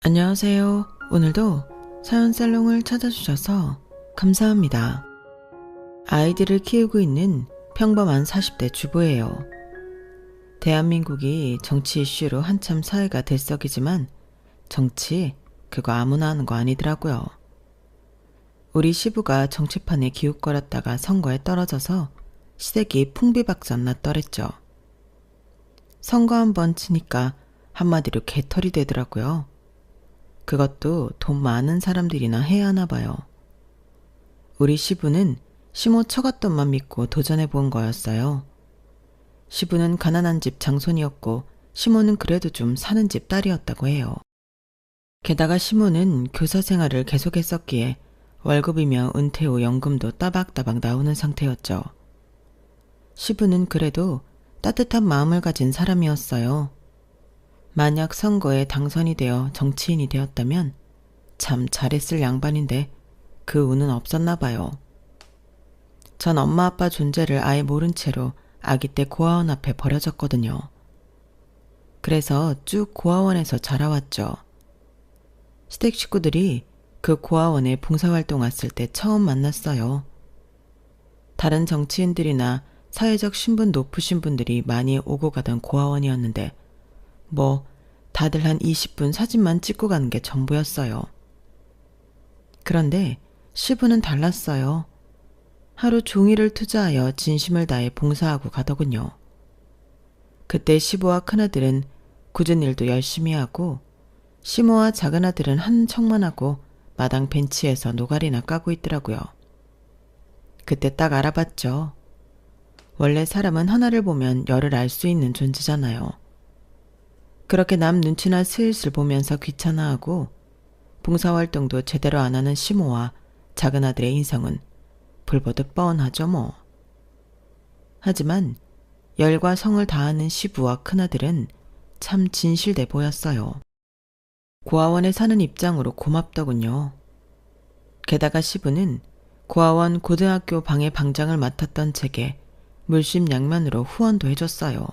안녕하세요. 오늘도 사연살롱을 찾아주셔서 감사합니다. 아이들을 키우고 있는 평범한 40대 주부예요. 대한민국이 정치 이슈로 한참 사회가 들썩이지만 정치, 그거 아무나 하는 거 아니더라고요. 우리 시부가 정치판에 기웃거렸다가 선거에 떨어져서 시댁이 풍비박산 났더랬죠. 선거 한번 치니까 한마디로 개털이 되더라고요. 그것도 돈 많은 사람들이나 해야 하나 봐요. 우리 시부는 시모 처갓돈만 믿고 도전해 본 거였어요. 시부는 가난한 집 장손이었고 시모는 그래도 좀 사는 집 딸이었다고 해요. 게다가 시모는 교사 생활을 계속했었기에 월급이며 은퇴 후 연금도 따박따박 나오는 상태였죠. 시부는 그래도 따뜻한 마음을 가진 사람이었어요. 만약 선거에 당선이 되어 정치인이 되었다면 참 잘했을 양반인데 그 운은 없었나 봐요. 전 엄마 아빠 존재를 아예 모른 채로 아기 때 고아원 앞에 버려졌거든요. 그래서 쭉 고아원에서 자라왔죠. 시댁 식구들이 그 고아원에 봉사활동 왔을 때 처음 만났어요. 다른 정치인들이나 사회적 신분 높으신 분들이 많이 오고 가던 고아원이었는데 다들 한 20분 사진만 찍고 가는 게 전부였어요. 그런데 시부는 달랐어요. 하루 종일을 투자하여 진심을 다해 봉사하고 가더군요. 그때 시부와 큰아들은 굳은 일도 열심히 하고 시모와 작은아들은 한 척만 하고 마당 벤치에서 노가리나 까고 있더라고요. 그때 딱 알아봤죠. 원래 사람은 하나를 보면 열을 알 수 있는 존재잖아요. 그렇게 남 눈치나 슬슬 보면서 귀찮아하고 봉사활동도 제대로 안 하는 시모와 작은아들의 인성은 불보듯 뻔하죠 뭐. 하지만 열과 성을 다하는 시부와 큰아들은 참 진실돼 보였어요. 고아원에 사는 입장으로 고맙더군요. 게다가 시부는 고아원 고등학교 방의 방장을 맡았던 제게 물심양면으로 후원도 해줬어요.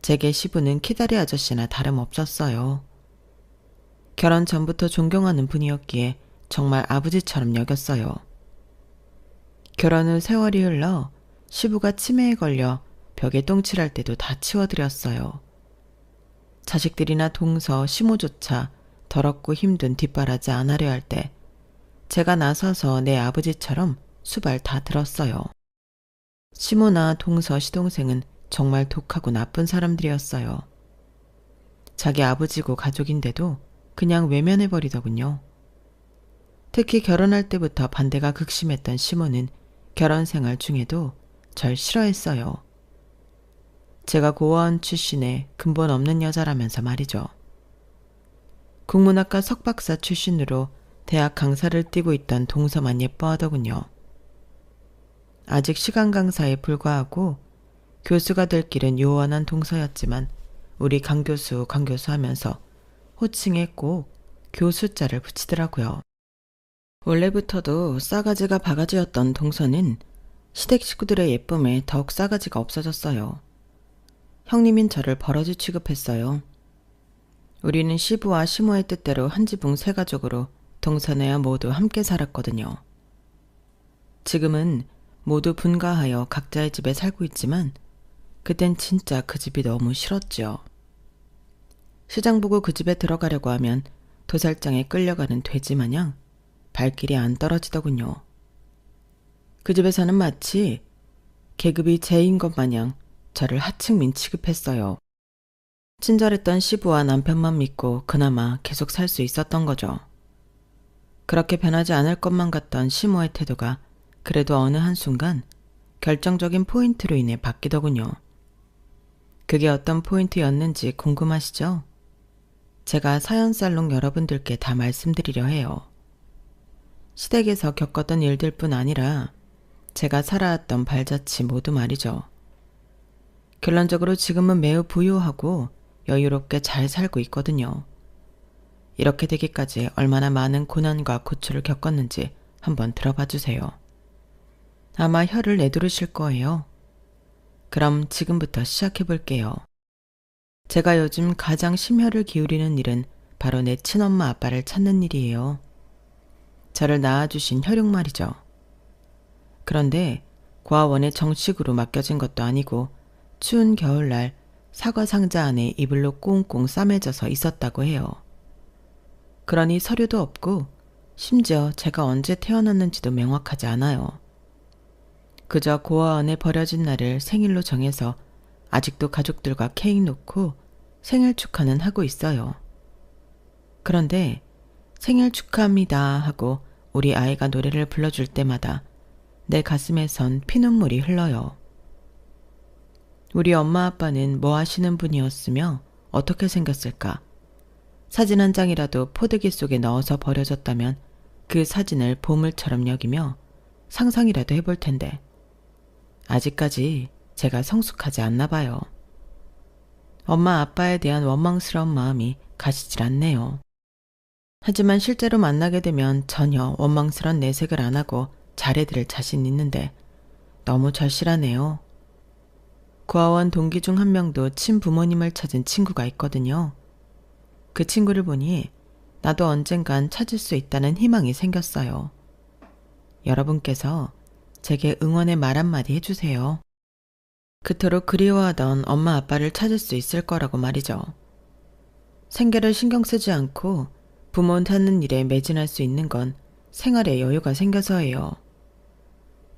제게 시부는 키다리 아저씨나 다름없었어요. 결혼 전부터 존경하는 분이었기에 정말 아버지처럼 여겼어요. 결혼 후 세월이 흘러 시부가 치매에 걸려 벽에 똥칠할 때도 다 치워드렸어요. 자식들이나 동서, 시모조차 더럽고 힘든 뒷바라지 안 하려 할 때 제가 나서서 내 아버지처럼 수발 다 들었어요. 시모나 동서, 시동생은 정말 독하고 나쁜 사람들이었어요. 자기 아버지고 가족인데도 그냥 외면해버리더군요. 특히 결혼할 때부터 반대가 극심했던 시모는 결혼 생활 중에도 절 싫어했어요. 제가 고아원 출신의 근본 없는 여자라면서 말이죠. 국문학과 석박사 출신으로 대학 강사를 띄고 있던 동서만 예뻐하더군요. 아직 시간 강사에 불과하고 교수가 될 길은 요원한 동서였지만 우리 강 교수 하면서 호칭에 꼭 교수자를 붙이더라고요. 원래부터도 싸가지가 바가지였던 동서는 시댁 식구들의 예쁨에 더욱 싸가지가 없어졌어요. 형님인 저를 버러지 취급했어요. 우리는 시부와 시모의 뜻대로 한 지붕 세 가족으로 동서네와 모두 함께 살았거든요. 지금은 모두 분가하여 각자의 집에 살고 있지만 그땐 진짜 그 집이 너무 싫었죠. 시장 보고 그 집에 들어가려고 하면 도살장에 끌려가는 돼지 마냥 발길이 안 떨어지더군요. 그 집에서는 마치 계급이 제인 것 마냥 저를 하층민 취급했어요. 친절했던 시부와 남편만 믿고 그나마 계속 살 수 있었던 거죠. 그렇게 변하지 않을 것만 같던 시모의 태도가 그래도 어느 한순간 결정적인 포인트로 인해 바뀌더군요. 그게 어떤 포인트였는지 궁금하시죠? 제가 사연살롱 여러분들께 다 말씀드리려 해요. 시댁에서 겪었던 일들뿐 아니라 제가 살아왔던 발자취 모두 말이죠. 결론적으로 지금은 매우 부유하고 여유롭게 잘 살고 있거든요. 이렇게 되기까지 얼마나 많은 고난과 고초를 겪었는지 한번 들어봐 주세요. 아마 혀를 내두르실 거예요. 그럼 지금부터 시작해 볼게요. 제가 요즘 가장 심혈을 기울이는 일은 바로 내 친엄마 아빠를 찾는 일이에요. 저를 낳아주신 혈육 말이죠. 그런데 고아원에 정식으로 맡겨진 것도 아니고 추운 겨울날 사과 상자 안에 이불로 꽁꽁 싸매져서 있었다고 해요. 그러니 서류도 없고 심지어 제가 언제 태어났는지도 명확하지 않아요. 그저 고아원에 버려진 날을 생일로 정해서 아직도 가족들과 케이크 놓고 생일 축하는 하고 있어요. 그런데 생일 축하합니다 하고 우리 아이가 노래를 불러줄 때마다 내 가슴에선 피눈물이 흘러요. 우리 엄마 아빠는 뭐 하시는 분이었으며 어떻게 생겼을까? 사진 한 장이라도 포대기 속에 넣어서 버려졌다면 그 사진을 보물처럼 여기며 상상이라도 해볼 텐데 아직까지 제가 성숙하지 않나 봐요. 엄마 아빠에 대한 원망스러운 마음이 가시질 않네요. 하지만 실제로 만나게 되면 전혀 원망스러운 내색을 안 하고 잘해드릴 자신 있는데 너무 절실하네요. 고아원 동기 중 한 명도 친부모님을 찾은 친구가 있거든요. 그 친구를 보니 나도 언젠간 찾을 수 있다는 희망이 생겼어요. 여러분께서 제게 응원의 말 한마디 해주세요. 그토록 그리워하던 엄마 아빠를 찾을 수 있을 거라고 말이죠. 생계를 신경 쓰지 않고 부모 찾는 일에 매진할 수 있는 건 생활에 여유가 생겨서예요.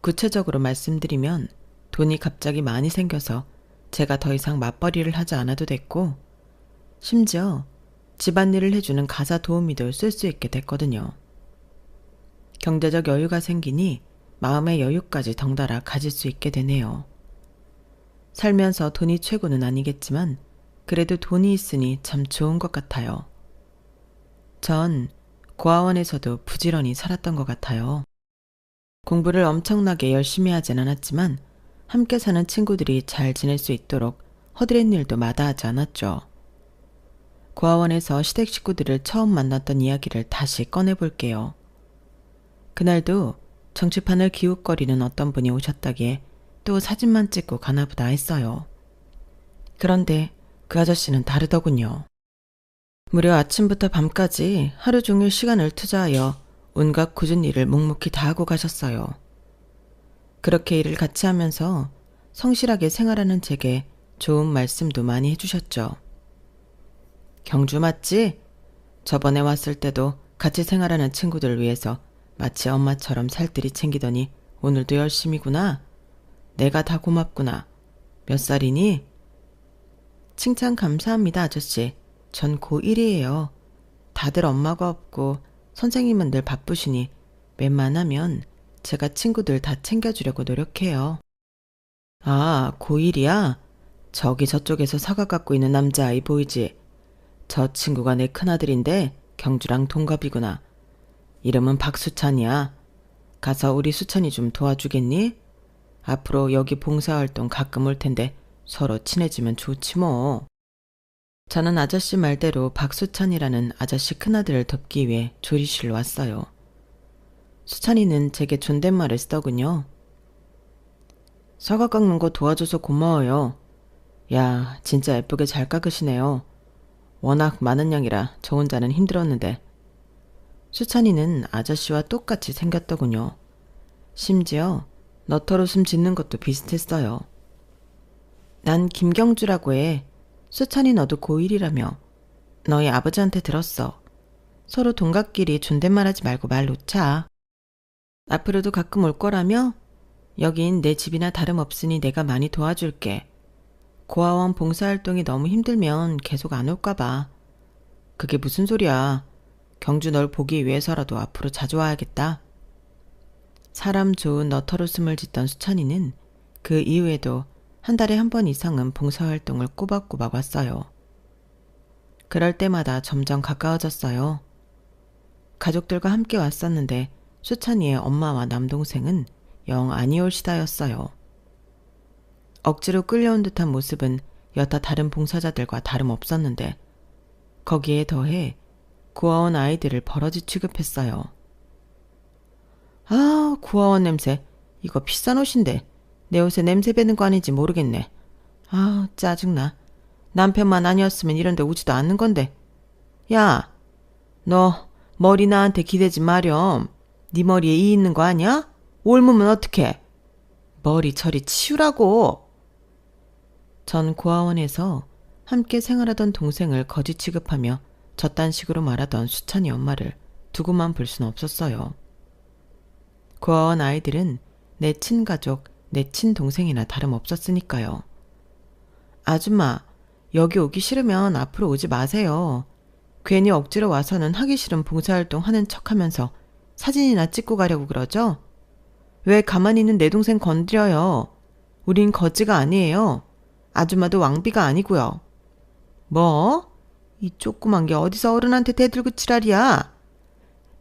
구체적으로 말씀드리면 돈이 갑자기 많이 생겨서 제가 더 이상 맞벌이를 하지 않아도 됐고 심지어 집안일을 해주는 가사 도우미도 쓸 수 있게 됐거든요. 경제적 여유가 생기니 마음의 여유까지 덩달아 가질 수 있게 되네요. 살면서 돈이 최고는 아니겠지만 그래도 돈이 있으니 참 좋은 것 같아요. 전 고아원에서도 부지런히 살았던 것 같아요. 공부를 엄청나게 열심히 하진 않았지만 함께 사는 친구들이 잘 지낼 수 있도록 허드렛 일도 마다하지 않았죠. 고아원에서 시댁 식구들을 처음 만났던 이야기를 다시 꺼내볼게요. 그날도 정치판을 기웃거리는 어떤 분이 오셨다기에 또 사진만 찍고 가나보다 했어요. 그런데 그 아저씨는 다르더군요. 무려 아침부터 밤까지 하루 종일 시간을 투자하여 온갖 굳은 일을 묵묵히 다 하고 가셨어요. 그렇게 일을 같이 하면서 성실하게 생활하는 제게 좋은 말씀도 많이 해주셨죠. 경주 맞지? 저번에 왔을 때도 같이 생활하는 친구들을 위해서 마치 엄마처럼 살뜰히 챙기더니 오늘도 열심히구나. 내가 다 고맙구나. 몇 살이니? 칭찬 감사합니다, 아저씨. 전 고1이에요. 다들 엄마가 없고 선생님은 늘 바쁘시니 웬만하면 제가 친구들 다 챙겨주려고 노력해요. 아, 고1이야? 저기 저쪽에서 사과 갖고 있는 남자아이 보이지? 저 친구가 내 큰아들인데 경주랑 동갑이구나. 이름은 박수찬이야. 가서 우리 수찬이 좀 도와주겠니? 앞으로 여기 봉사활동 가끔 올 텐데 서로 친해지면 좋지 뭐. 저는 아저씨 말대로 박수찬이라는 아저씨 큰아들을 돕기 위해 조리실로 왔어요. 수찬이는 제게 존댓말을 쓰더군요. 사과 깎는 거 도와줘서 고마워요. 야, 진짜 예쁘게 잘 깎으시네요. 워낙 많은 양이라 저 혼자는 힘들었는데. 수찬이는 아저씨와 똑같이 생겼더군요. 심지어 너털웃음 짓는 것도 비슷했어요. 난 김경주라고 해. 수찬이 너도 고1이라며. 너희 아버지한테 들었어. 서로 동갑끼리 존댓말하지 말고 말 놓자. 앞으로도 가끔 올 거라며? 여긴 내 집이나 다름없으니 내가 많이 도와줄게. 고아원 봉사활동이 너무 힘들면 계속 안 올까 봐. 그게 무슨 소리야. 경주 널 보기 위해서라도 앞으로 자주 와야겠다. 사람 좋은 너털웃음을 짓던 수찬이는 그 이후에도 한 달에 한 번 이상은 봉사활동을 꼬박꼬박 왔어요. 그럴 때마다 점점 가까워졌어요. 가족들과 함께 왔었는데 수찬이의 엄마와 남동생은 영 아니올 시다였어요. 억지로 끌려온 듯한 모습은 여타 다른 봉사자들과 다름없었는데 거기에 더해 고아원 아이들을 버러지 취급했어요. 아, 고아원 냄새. 이거 비싼 옷인데 내 옷에 냄새 배는 거 아닌지 모르겠네. 아, 짜증나. 남편만 아니었으면 이런 데 오지도 않는 건데. 야, 너 머리 나한테 기대지 마렴. 네 머리에 이 있는 거 아니야? 옮으면 어떡해? 머리 저리 치우라고. 전 고아원에서 함께 생활하던 동생을 거지 취급하며 저딴 식으로 말하던 수찬이 엄마를 두고만 볼 수는 없었어요. 고아원 아이들은 내 친가족, 내 친동생이나 다름없었으니까요. 아줌마, 여기 오기 싫으면 앞으로 오지 마세요. 괜히 억지로 와서는 하기 싫은 봉사활동 하는 척하면서 사진이나 찍고 가려고 그러죠? 왜 가만히 있는 내 동생 건드려요? 우린 거지가 아니에요. 아줌마도 왕비가 아니고요. 뭐? 이 조그만 게 어디서 어른한테 대들고 지랄이야?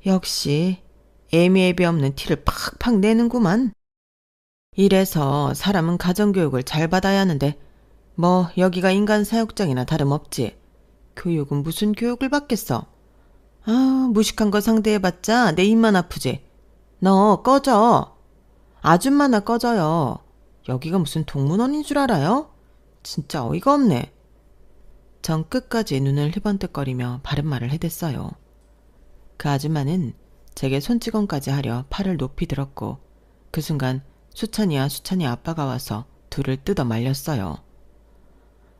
역시 애미애비 없는 티를 팍팍 내는구만. 이래서 사람은 가정교육을 잘 받아야 하는데 뭐 여기가 인간 사육장이나 다름없지. 교육은 무슨 교육을 받겠어. 아, 무식한 거 상대해봤자 내 입만 아프지. 너 꺼져. 아줌마나 꺼져요. 여기가 무슨 동문원인 줄 알아요? 진짜 어이가 없네. 전 끝까지 눈을 희번뜩거리며 바른 말을 해댔어요. 그 아줌마는 제게 손찌검까지 하려 팔을 높이 들었고 그 순간 수찬이와 수찬이 아빠가 와서 둘을 뜯어 말렸어요.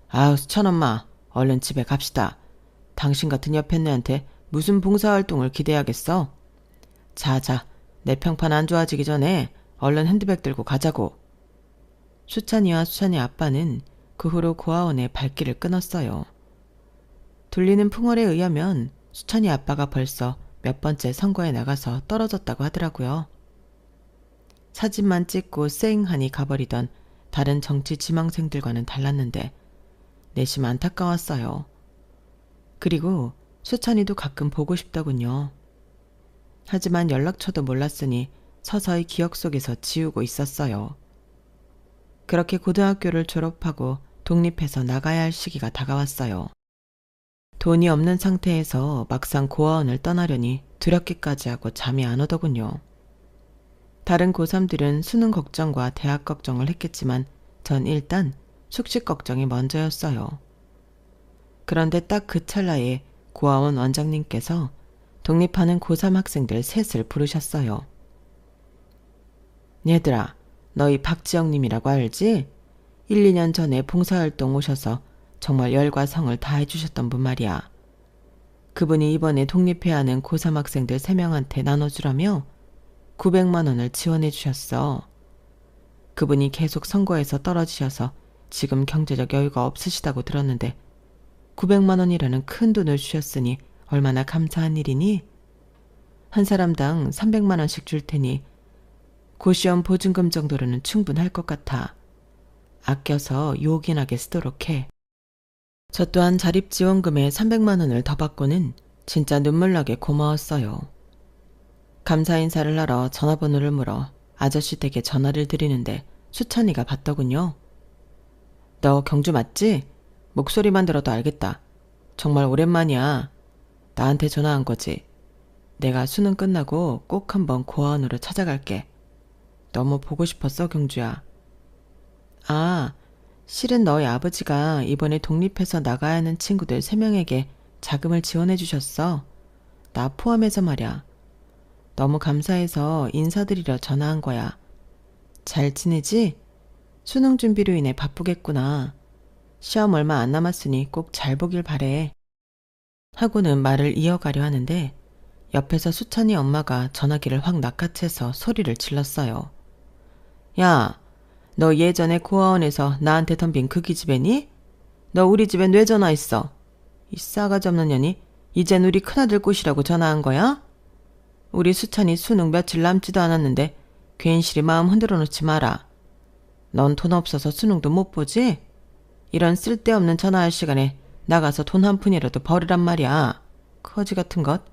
아우, 수찬 엄마, 얼른 집에 갑시다. 당신 같은 옆했네한테 무슨 봉사활동을 기대하겠어? 자자, 내 평판 안 좋아지기 전에 얼른 핸드백 들고 가자고. 수찬이와 수찬이 아빠는 그 후로 고아원에 발길을 끊었어요. 돌리는 풍월에 의하면 수찬이 아빠가 벌써 몇 번째 선거에 나가서 떨어졌다고 하더라고요. 사진만 찍고 쌩하니 가버리던 다른 정치 지망생들과는 달랐는데 내심 안타까웠어요. 그리고 수찬이도 가끔 보고 싶더군요. 하지만 연락처도 몰랐으니 서서히 기억 속에서 지우고 있었어요. 그렇게 고등학교를 졸업하고 독립해서 나가야 할 시기가 다가왔어요. 돈이 없는 상태에서 막상 고아원을 떠나려니 두렵기까지 하고 잠이 안 오더군요. 다른 고3들은 수능 걱정과 대학 걱정을 했겠지만 전 일단 숙식 걱정이 먼저였어요. 그런데 딱 그 찰나에 고아원 원장님께서 독립하는 고3 학생들 셋을 부르셨어요. 얘들아, 너희 박지영님이라고 알지? 1, 2년 전에 봉사활동 오셔서 정말 열과 성을 다 해주셨던 분 말이야. 그분이 이번에 독립해야 하는 고3 학생들 3명한테 나눠주라며 900만 원을 지원해 주셨어. 그분이 계속 선거에서 떨어지셔서 지금 경제적 여유가 없으시다고 들었는데 900만 원이라는 큰 돈을 주셨으니 얼마나 감사한 일이니? 한 사람당 300만 원씩 줄 테니 고시원 보증금 정도로는 충분할 것 같아. 아껴서 요긴하게 쓰도록 해. 저 또한 자립지원금에 300만 원을 더 받고는 진짜 눈물나게 고마웠어요. 감사 인사를 하러 전화번호를 물어 아저씨 댁에 전화를 드리는데 수찬이가 받더군요. 너 경주 맞지? 목소리만 들어도 알겠다. 정말 오랜만이야. 나한테 전화한 거지. 내가 수능 끝나고 꼭 한번 고아원으로 찾아갈게. 너무 보고 싶었어, 경주야. 아, 실은 너희 아버지가 이번에 독립해서 나가야 하는 친구들 3명에게 자금을 지원해 주셨어. 나 포함해서 말이야. 너무 감사해서 인사드리러 전화한 거야. 잘 지내지? 수능 준비로 인해 바쁘겠구나. 시험 얼마 안 남았으니 꼭 잘 보길 바래. 하고는 말을 이어가려 하는데 옆에서 수찬이 엄마가 전화기를 확 낚아채서 소리를 질렀어요. 야, 너 예전에 고아원에서 나한테 덤빈 그 기집애니? 너 우리 집에 왜 전화했어? 이 싸가지 없는 년이 이젠 우리 큰아들 꼬시라고 전화한 거야? 우리 수찬이 수능 며칠 남지도 않았는데 괜시리 마음 흔들어 놓지 마라. 넌 돈 없어서 수능도 못 보지? 이런 쓸데없는 전화할 시간에 나가서 돈 한 푼이라도 벌으란 말이야. 거지 같은 것.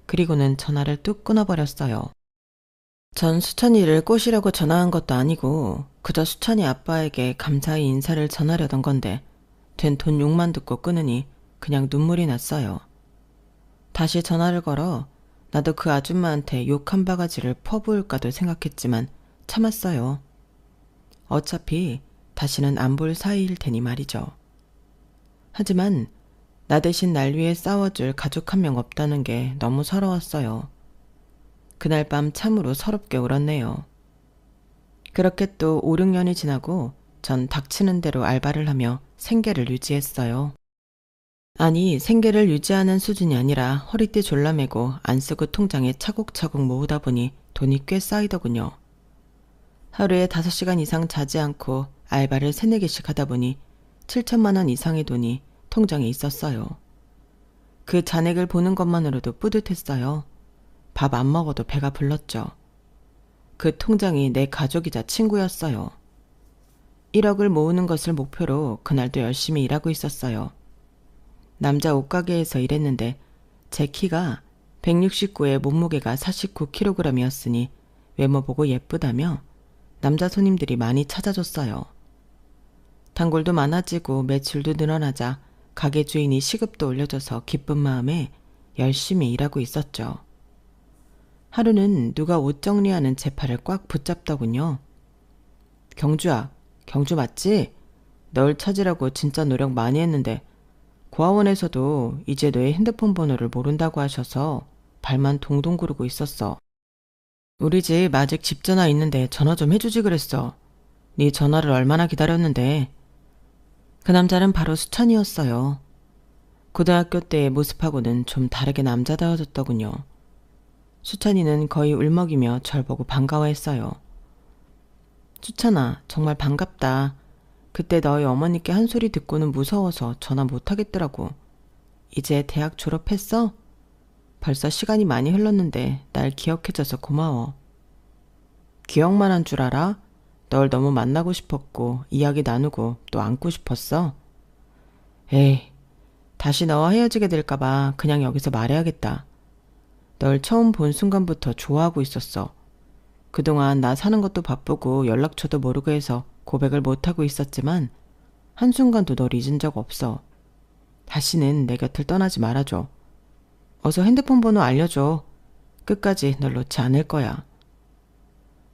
그리고는 전화를 뚝 끊어버렸어요. 전 수찬이를 꼬시려고 전화한 것도 아니고 그저 수찬이 아빠에게 감사의 인사를 전하려던 건데 된 돈 욕만 듣고 끊으니 그냥 눈물이 났어요. 다시 전화를 걸어 나도 그 아줌마한테 욕 한 바가지를 퍼부을까도 생각했지만 참았어요. 어차피 다시는 안 볼 사이일 테니 말이죠. 하지만 나 대신 날 위해 싸워줄 가족 한 명 없다는 게 너무 서러웠어요. 그날 밤 참으로 서럽게 울었네요. 그렇게 또 5, 6년이 지나고 전 닥치는 대로 알바를 하며 생계를 유지했어요. 아니, 생계를 유지하는 수준이 아니라 허리띠 졸라매고 안 쓰고 통장에 차곡차곡 모으다 보니 돈이 꽤 쌓이더군요. 하루에 5시간 이상 자지 않고 알바를 3, 4개씩 하다 보니 7천만 원 이상의 돈이 통장에 있었어요. 그 잔액을 보는 것만으로도 뿌듯했어요. 밥 안 먹어도 배가 불렀죠. 그 통장이 내 가족이자 친구였어요. 1억을 모으는 것을 목표로 그날도 열심히 일하고 있었어요. 남자 옷가게에서 일했는데 제 키가 169에 몸무게가 49kg이었으니 외모 보고 예쁘다며 남자 손님들이 많이 찾아줬어요. 단골도 많아지고 매출도 늘어나자 가게 주인이 시급도 올려줘서 기쁜 마음에 열심히 일하고 있었죠. 하루는 누가 옷 정리하는 제 팔을 꽉 붙잡더군요. 경주야, 경주 맞지? 널 찾으라고 진짜 노력 많이 했는데 고아원에서도 이제 너의 핸드폰 번호를 모른다고 하셔서 발만 동동 구르고 있었어. 우리 집 아직 집 전화 있는데 전화 좀 해주지 그랬어. 네 전화를 얼마나 기다렸는데. 그 남자는 바로 수찬이었어요. 고등학교 때의 모습하고는 좀 다르게 남자다워졌더군요. 수찬이는 거의 울먹이며 절 보고 반가워했어요. 수찬아, 정말 반갑다. 그때 너희 어머니께 한 소리 듣고는 무서워서 전화 못하겠더라고. 이제 대학 졸업했어? 벌써 시간이 많이 흘렀는데 날 기억해줘서 고마워. 기억만 한 줄 알아? 널 너무 만나고 싶었고 이야기 나누고 또 안고 싶었어. 에이, 다시 너와 헤어지게 될까봐 그냥 여기서 말해야겠다. 널 처음 본 순간부터 좋아하고 있었어. 그동안 나 사는 것도 바쁘고 연락처도 모르고 해서 고백을 못하고 있었지만 한순간도 널 잊은 적 없어. 다시는 내 곁을 떠나지 말아줘. 어서 핸드폰 번호 알려줘. 끝까지 널 놓지 않을 거야.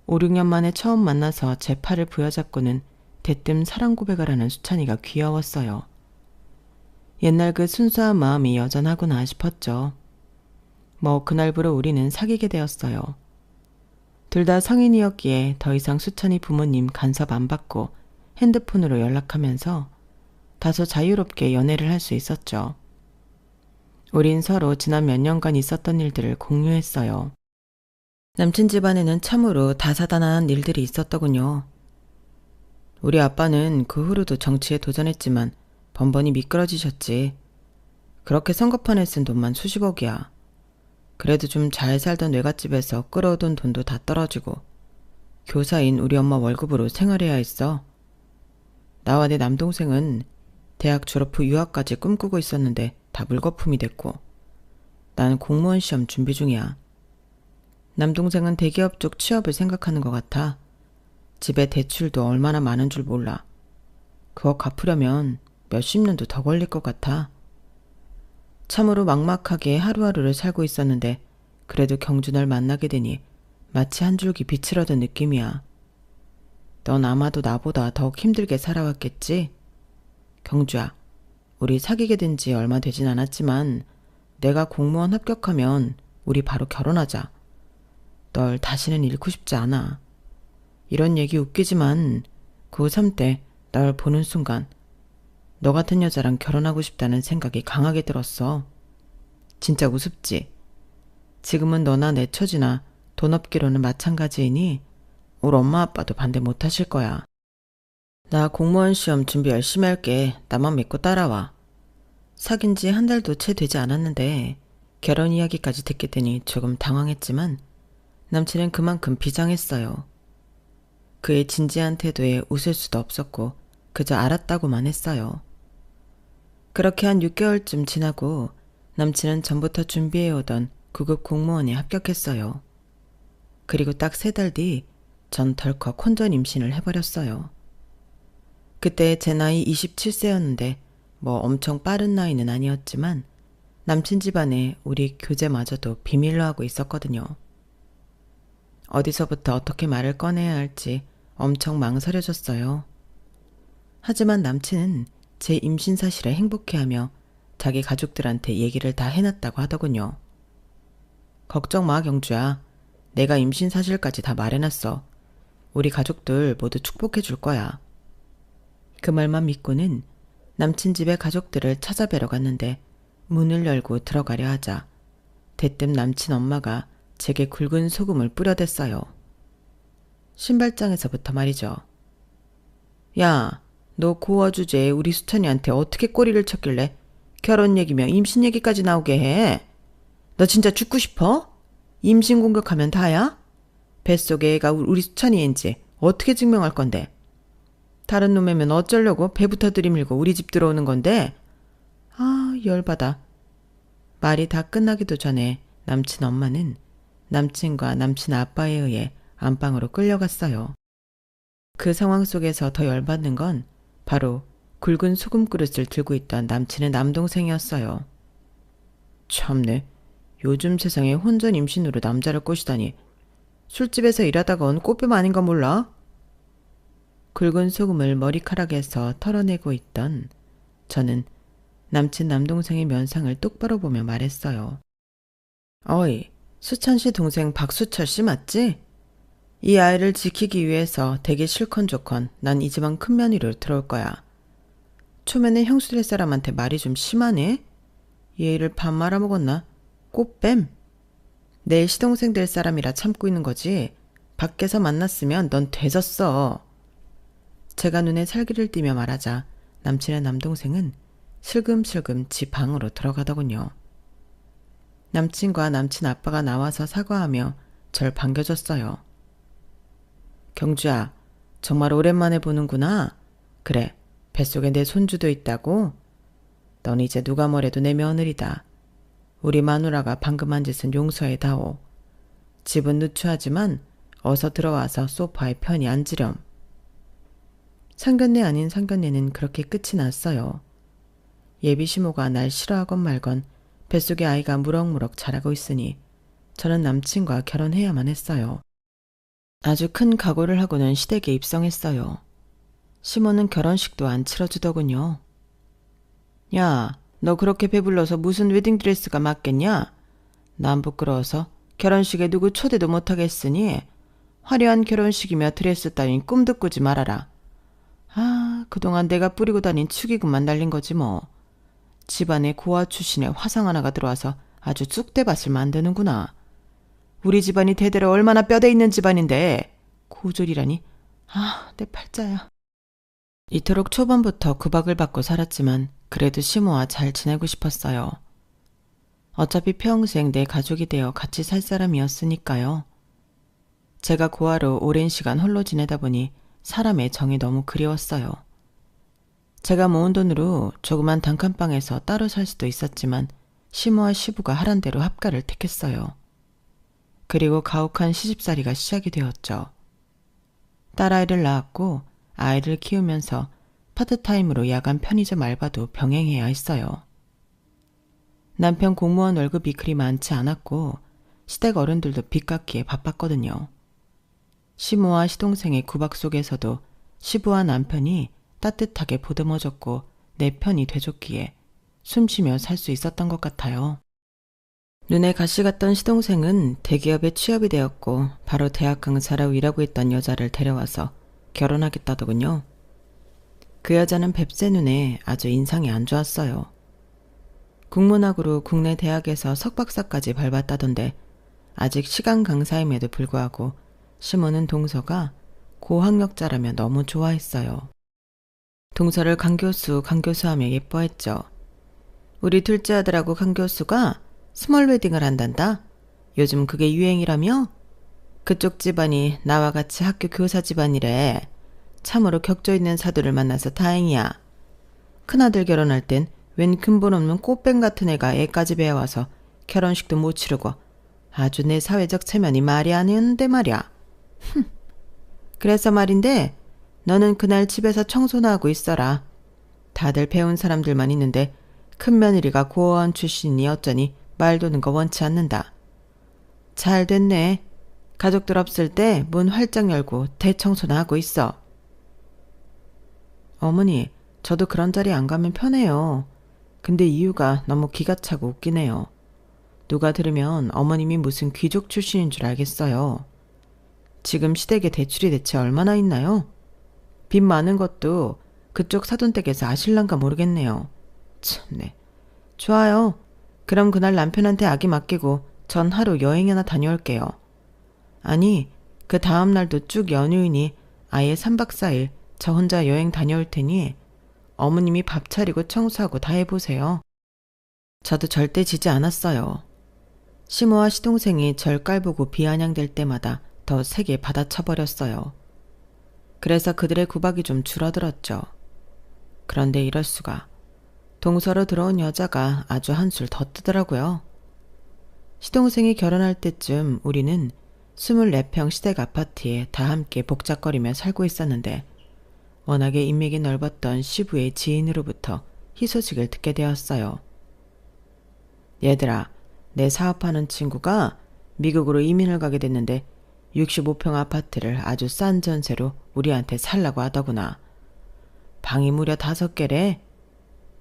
5, 6년 만에 처음 만나서 제 팔을 부여잡고는 대뜸 사랑 고백을 하는 수찬이가 귀여웠어요. 옛날 그 순수한 마음이 여전하구나 싶었죠. 뭐 그날부로 우리는 사귀게 되었어요. 둘 다 성인이었기에 더 이상 수찬이 부모님 간섭 안 받고 핸드폰으로 연락하면서 다소 자유롭게 연애를 할 수 있었죠. 우린 서로 지난 몇 년간 있었던 일들을 공유했어요. 남친 집안에는 참으로 다사다난한 일들이 있었더군요. 우리 아빠는 그 후로도 정치에 도전했지만 번번이 미끄러지셨지. 그렇게 선거판에 쓴 돈만 수십억이야. 그래도 좀 잘 살던 외갓집에서 끌어오던 돈도 다 떨어지고 교사인 우리 엄마 월급으로 생활해야 했어. 나와 내 남동생은 대학 졸업 후 유학까지 꿈꾸고 있었는데 다 물거품이 됐고 나는 공무원 시험 준비 중이야. 남동생은 대기업 쪽 취업을 생각하는 것 같아. 집에 대출도 얼마나 많은 줄 몰라. 그거 갚으려면 몇십 년도 더 걸릴 것 같아. 참으로 막막하게 하루하루를 살고 있었는데 그래도 경주 널 만나게 되니 마치 한 줄기 빛을 얻은 느낌이야. 넌 아마도 나보다 더욱 힘들게 살아왔겠지? 경주야, 우리 사귀게 된 지 얼마 되진 않았지만 내가 공무원 합격하면 우리 바로 결혼하자. 널 다시는 잃고 싶지 않아. 이런 얘기 웃기지만 고3 때 널 보는 순간 너 같은 여자랑 결혼하고 싶다는 생각이 강하게 들었어. 진짜 우습지? 지금은 너나 내 처지나 돈 없기로는 마찬가지이니 우리 엄마 아빠도 반대 못 하실 거야. 나 공무원 시험 준비 열심히 할게. 나만 믿고 따라와. 사귄 지 한 달도 채 되지 않았는데 결혼 이야기까지 듣게 되니 조금 당황했지만 남친은 그만큼 비장했어요. 그의 진지한 태도에 웃을 수도 없었고 그저 알았다고만 했어요. 그렇게 한 6개월쯤 지나고 남친은 전부터 준비해오던 9급 공무원에 합격했어요. 그리고 딱 3달 뒤 전 덜컥 혼전 임신을 해버렸어요. 그때 제 나이 27세였는데 뭐 엄청 빠른 나이는 아니었지만 남친 집안에 우리 교제마저도 비밀로 하고 있었거든요. 어디서부터 어떻게 말을 꺼내야 할지 엄청 망설여졌어요. 하지만 남친은 제 임신 사실에 행복해하며 자기 가족들한테 얘기를 다 해놨다고 하더군요. 걱정 마, 경주야. 내가 임신 사실까지 다 말해놨어. 우리 가족들 모두 축복해 줄 거야. 그 말만 믿고는 남친 집의 가족들을 찾아뵈러 갔는데 문을 열고 들어가려 하자 대뜸 남친 엄마가 제게 굵은 소금을 뿌려댔어요. 신발장에서부터 말이죠. 야, 너 고아 주제에 우리 수찬이한테 어떻게 꼬리를 쳤길래 결혼 얘기며 임신 얘기까지 나오게 해? 너 진짜 죽고 싶어? 임신 공격하면 다야? 뱃속에 애가 우리 수찬이인지 어떻게 증명할 건데? 다른 놈이면 어쩌려고 배부터 들이밀고 우리 집 들어오는 건데? 아, 열받아. 말이 다 끝나기도 전에 남친 엄마는 남친과 남친 아빠에 의해 안방으로 끌려갔어요. 그 상황 속에서 더 열받는 건 바로 굵은 소금 그릇을 들고 있던 남친의 남동생이었어요. 참네. 요즘 세상에 혼전 임신으로 남자를 꼬시다니. 술집에서 일하다가 온 꽃뱀 아닌가 몰라? 굵은 소금을 머리카락에서 털어내고 있던 저는 남친 남동생의 면상을 똑바로 보며 말했어요. 어이, 수찬씨 동생 박수철 씨 맞지? 이 아이를 지키기 위해서 되게 실컷좋건 난 이 집안 큰 며느리로 들어올 거야. 초면에 형수 될 사람한테 말이 좀 심하네? 얘를 밥 말아먹었나? 꽃뱀? 내일 시동생 될 사람이라 참고 있는 거지. 밖에서 만났으면 넌 되졌어. 제가 눈에 살기를 띠며 말하자 남친의 남동생은 슬금슬금 집 방으로 들어가더군요. 남친과 남친 아빠가 나와서 사과하며 절 반겨줬어요. 경주야, 정말 오랜만에 보는구나. 그래, 뱃속에 내 손주도 있다고? 넌 이제 누가 뭐래도 내 며느리다. 우리 마누라가 방금 한 짓은 용서해다오. 집은 누추하지만 어서 들어와서 소파에 편히 앉으렴. 상견례 아닌 상견례는 그렇게 끝이 났어요. 예비 시모가 날 싫어하건 말건 뱃속에 아이가 무럭무럭 자라고 있으니 저는 남친과 결혼해야만 했어요. 아주 큰 각오를 하고는 시댁에 입성했어요. 시모는 결혼식도 안 치러주더군요. 야, 너 그렇게 배불러서 무슨 웨딩드레스가 맞겠냐? 난 부끄러워서 결혼식에 누구 초대도 못하겠으니 화려한 결혼식이며 드레스 따윈 꿈도 꾸지 말아라. 아, 그동안 내가 뿌리고 다닌 축의금만 날린 거지 뭐. 집안에 고아 출신의 화상 하나가 들어와서 아주 쑥대밭을 만드는구나. 우리 집안이 대대로 얼마나 뼈대 있는 집안인데 고졸이라니. 아, 내 팔자야. 이토록 초반부터 구박을 받고 살았지만 그래도 시모와 잘 지내고 싶었어요. 어차피 평생 내 가족이 되어 같이 살 사람이었으니까요. 제가 고아로 오랜 시간 홀로 지내다 보니 사람의 정이 너무 그리웠어요. 제가 모은 돈으로 조그만 단칸방에서 따로 살 수도 있었지만 시모와 시부가 하란 대로 합가를 택했어요. 그리고 가혹한 시집살이가 시작이 되었죠. 딸아이를 낳았고 아이를 키우면서 파트타임으로 야간 편의점 알바도 병행해야 했어요. 남편 공무원 월급이 그리 많지 않았고 시댁 어른들도 빚 갚기에 바빴거든요. 시모와 시동생의 구박 속에서도 시부와 남편이 따뜻하게 보듬어줬고 내 편이 돼줬기에 숨쉬며 살 수 있었던 것 같아요. 눈에 가시 갔던 시동생은 대기업에 취업이 되었고 바로 대학 강사로 일하고 있던 여자를 데려와서 결혼하겠다더군요. 그 여자는 뱁새 눈에 아주 인상이 안 좋았어요. 국문학으로 국내 대학에서 석박사까지 밟았다던데 아직 시간 강사임에도 불구하고 시모는 동서가 고학력자라며 너무 좋아했어요. 동서를 강교수 하며 예뻐했죠. 우리 둘째 아들하고 강교수가 스몰 웨딩을 한단다. 요즘 그게 유행이라며? 그쪽 집안이 나와 같이 학교 교사 집안이래. 참으로 격조 있는 사도를 만나서 다행이야. 큰아들 결혼할 땐 웬 근본 없는 꽃뱀 같은 애가 애까지 배워와서 결혼식도 못 치르고 아주 내 사회적 체면이 말이 아니었는데 말이야. 그래서 말인데 너는 그날 집에서 청소나 하고 있어라. 다들 배운 사람들만 있는데 큰 며느리가 고아원 출신이니 어쩌니 말 도는 거 원치 않는다. 잘 됐네. 가족들 없을 때 문 활짝 열고 대청소나 하고 있어. 어머니, 저도 그런 자리 안 가면 편해요. 근데 이유가 너무 기가 차고 웃기네요. 누가 들으면 어머님이 무슨 귀족 출신인 줄 알겠어요. 지금 시댁에 대출이 대체 얼마나 있나요? 빚 많은 것도 그쪽 사돈댁에서 아실란가 모르겠네요. 참네. 좋아요. 그럼 그날 남편한테 아기 맡기고 전 하루 여행이나 다녀올게요. 아니, 그 다음 날도 쭉 연휴이니 아예 3박 4일 저 혼자 여행 다녀올 테니 어머님이 밥 차리고 청소하고 다 해보세요. 저도 절대 지지 않았어요. 시모와 시동생이 절 깔보고 비아냥될 때마다 더 세게 받아쳐버렸어요. 그래서 그들의 구박이 좀 줄어들었죠. 그런데 이럴 수가. 동서로 들어온 여자가 아주 한술 더 뜨더라고요. 시동생이 결혼할 때쯤 우리는 24평 시댁 아파트에 다 함께 복작거리며 살고 있었는데 워낙에 인맥이 넓었던 시부의 지인으로부터 희소식을 듣게 되었어요. 얘들아, 내 사업하는 친구가 미국으로 이민을 가게 됐는데 65평 아파트를 아주 싼 전세로 우리한테 살라고 하더구나. 방이 무려 5개래.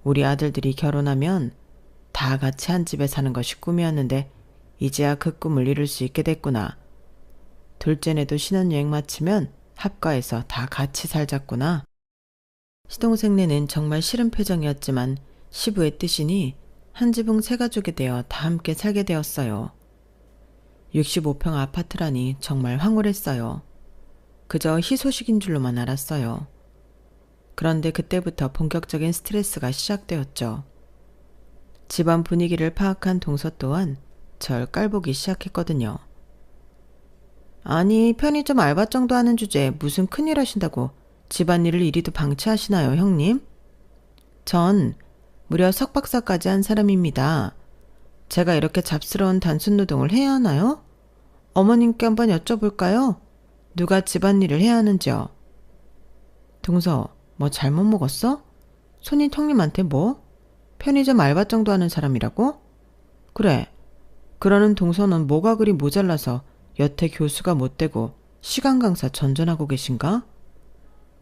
우리 아들들이 결혼하면 다 같이 한 집에 사는 것이 꿈이었는데 이제야 그 꿈을 이룰 수 있게 됐구나. 둘째네도 신혼여행 마치면 합가해서 다 같이 살자꾸나. 시동생네는 정말 싫은 표정이었지만 시부의 뜻이니 한 지붕 세 가족이 되어 다 함께 살게 되었어요. 65평 아파트라니 정말 황홀했어요. 그저 희소식인 줄로만 알았어요. 그런데 그때부터 본격적인 스트레스가 시작되었죠. 집안 분위기를 파악한 동서 또한 절 깔보기 시작했거든요. 아니, 편의점 알바 정도 하는 주제에 무슨 큰일 하신다고 집안일을 이리도 방치하시나요, 형님? 전 무려 석박사까지 한 사람입니다. 제가 이렇게 잡스러운 단순 노동을 해야 하나요? 어머님께 한번 여쭤볼까요? 누가 집안일을 해야 하는지요? 동서, 뭐 잘못 먹었어? 손님 형님한테 뭐? 편의점 알바 정도 하는 사람이라고? 그래. 그러는 동서는 뭐가 그리 모자라서 여태 교수가 못 되고 시간 강사 전전하고 계신가?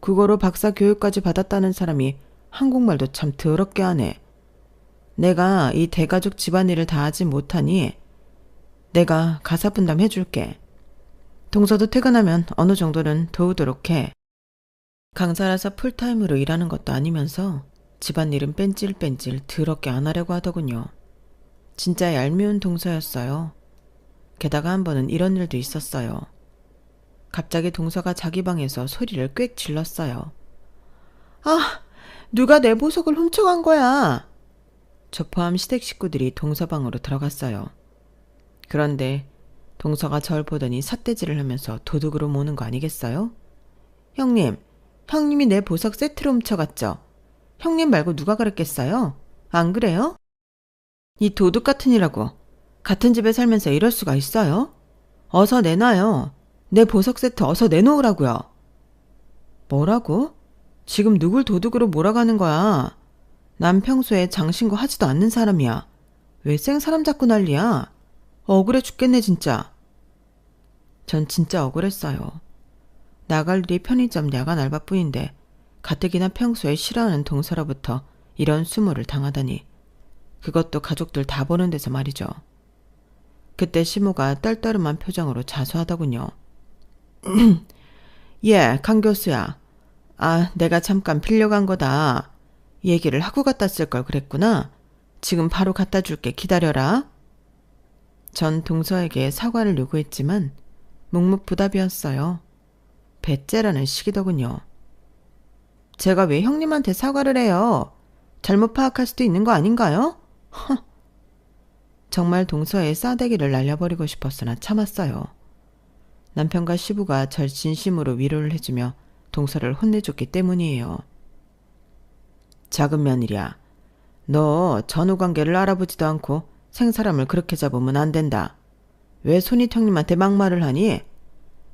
그거로 박사 교육까지 받았다는 사람이 한국말도 참 더럽게 하네. 내가 이 대가족 집안일을 다 하지 못하니 내가 가사 분담 해줄게. 동서도 퇴근하면 어느 정도는 도우도록 해. 강사라서 풀타임으로 일하는 것도 아니면서 집안일은 뺀질뺀질 더럽게 안 하려고 하더군요. 진짜 얄미운 동서였어요. 게다가 한 번은 이런 일도 있었어요. 갑자기 동서가 자기 방에서 소리를 꽥 질렀어요. 아, 누가 내 보석을 훔쳐간 거야. 저 포함 시댁 식구들이 동서 방으로 들어갔어요. 그런데 동서가 절 보더니 삿대질을 하면서 도둑으로 모는 거 아니겠어요? 형님이 내 보석 세트로 훔쳐갔죠? 형님 말고 누가 그랬겠어요? 안 그래요? 이 도둑 같은 이라고 같은 집에 살면서 이럴 수가 있어요? 어서 내놔요. 내 보석 세트 어서 내놓으라고요. 뭐라고? 지금 누굴 도둑으로 몰아가는 거야? 난 평소에 장신구 하지도 않는 사람이야. 왜 생사람 잡고 난리야? 억울해 죽겠네 진짜. 전 진짜 억울했어요. 나갈 일이 편의점 야간 알바뿐인데 가뜩이나 평소에 싫어하는 동서로부터 이런 수모를 당하다니. 그것도 가족들 다 보는 데서 말이죠. 그때 시모가 떨떠름한 표정으로 자수하더군요. 예, 강 교수야. 아, 내가 잠깐 빌려간 거다. 얘기를 하고 갖다 쓸 걸 그랬구나. 지금 바로 갖다 줄게. 기다려라. 전 동서에게 사과를 요구했지만 묵묵부답이었어요. 배째라는 식이더군요. 제가 왜 형님한테 사과를 해요? 잘못 파악할 수도 있는 거 아닌가요? 허. 정말 동서의 싸대기를 날려버리고 싶었으나 참았어요. 남편과 시부가 절 진심으로 위로를 해주며 동서를 혼내줬기 때문이에요. 작은 며느리야. 너 전후관계를 알아보지도 않고 생사람을 그렇게 잡으면 안 된다. 왜 손윗 형님한테 막말을 하니?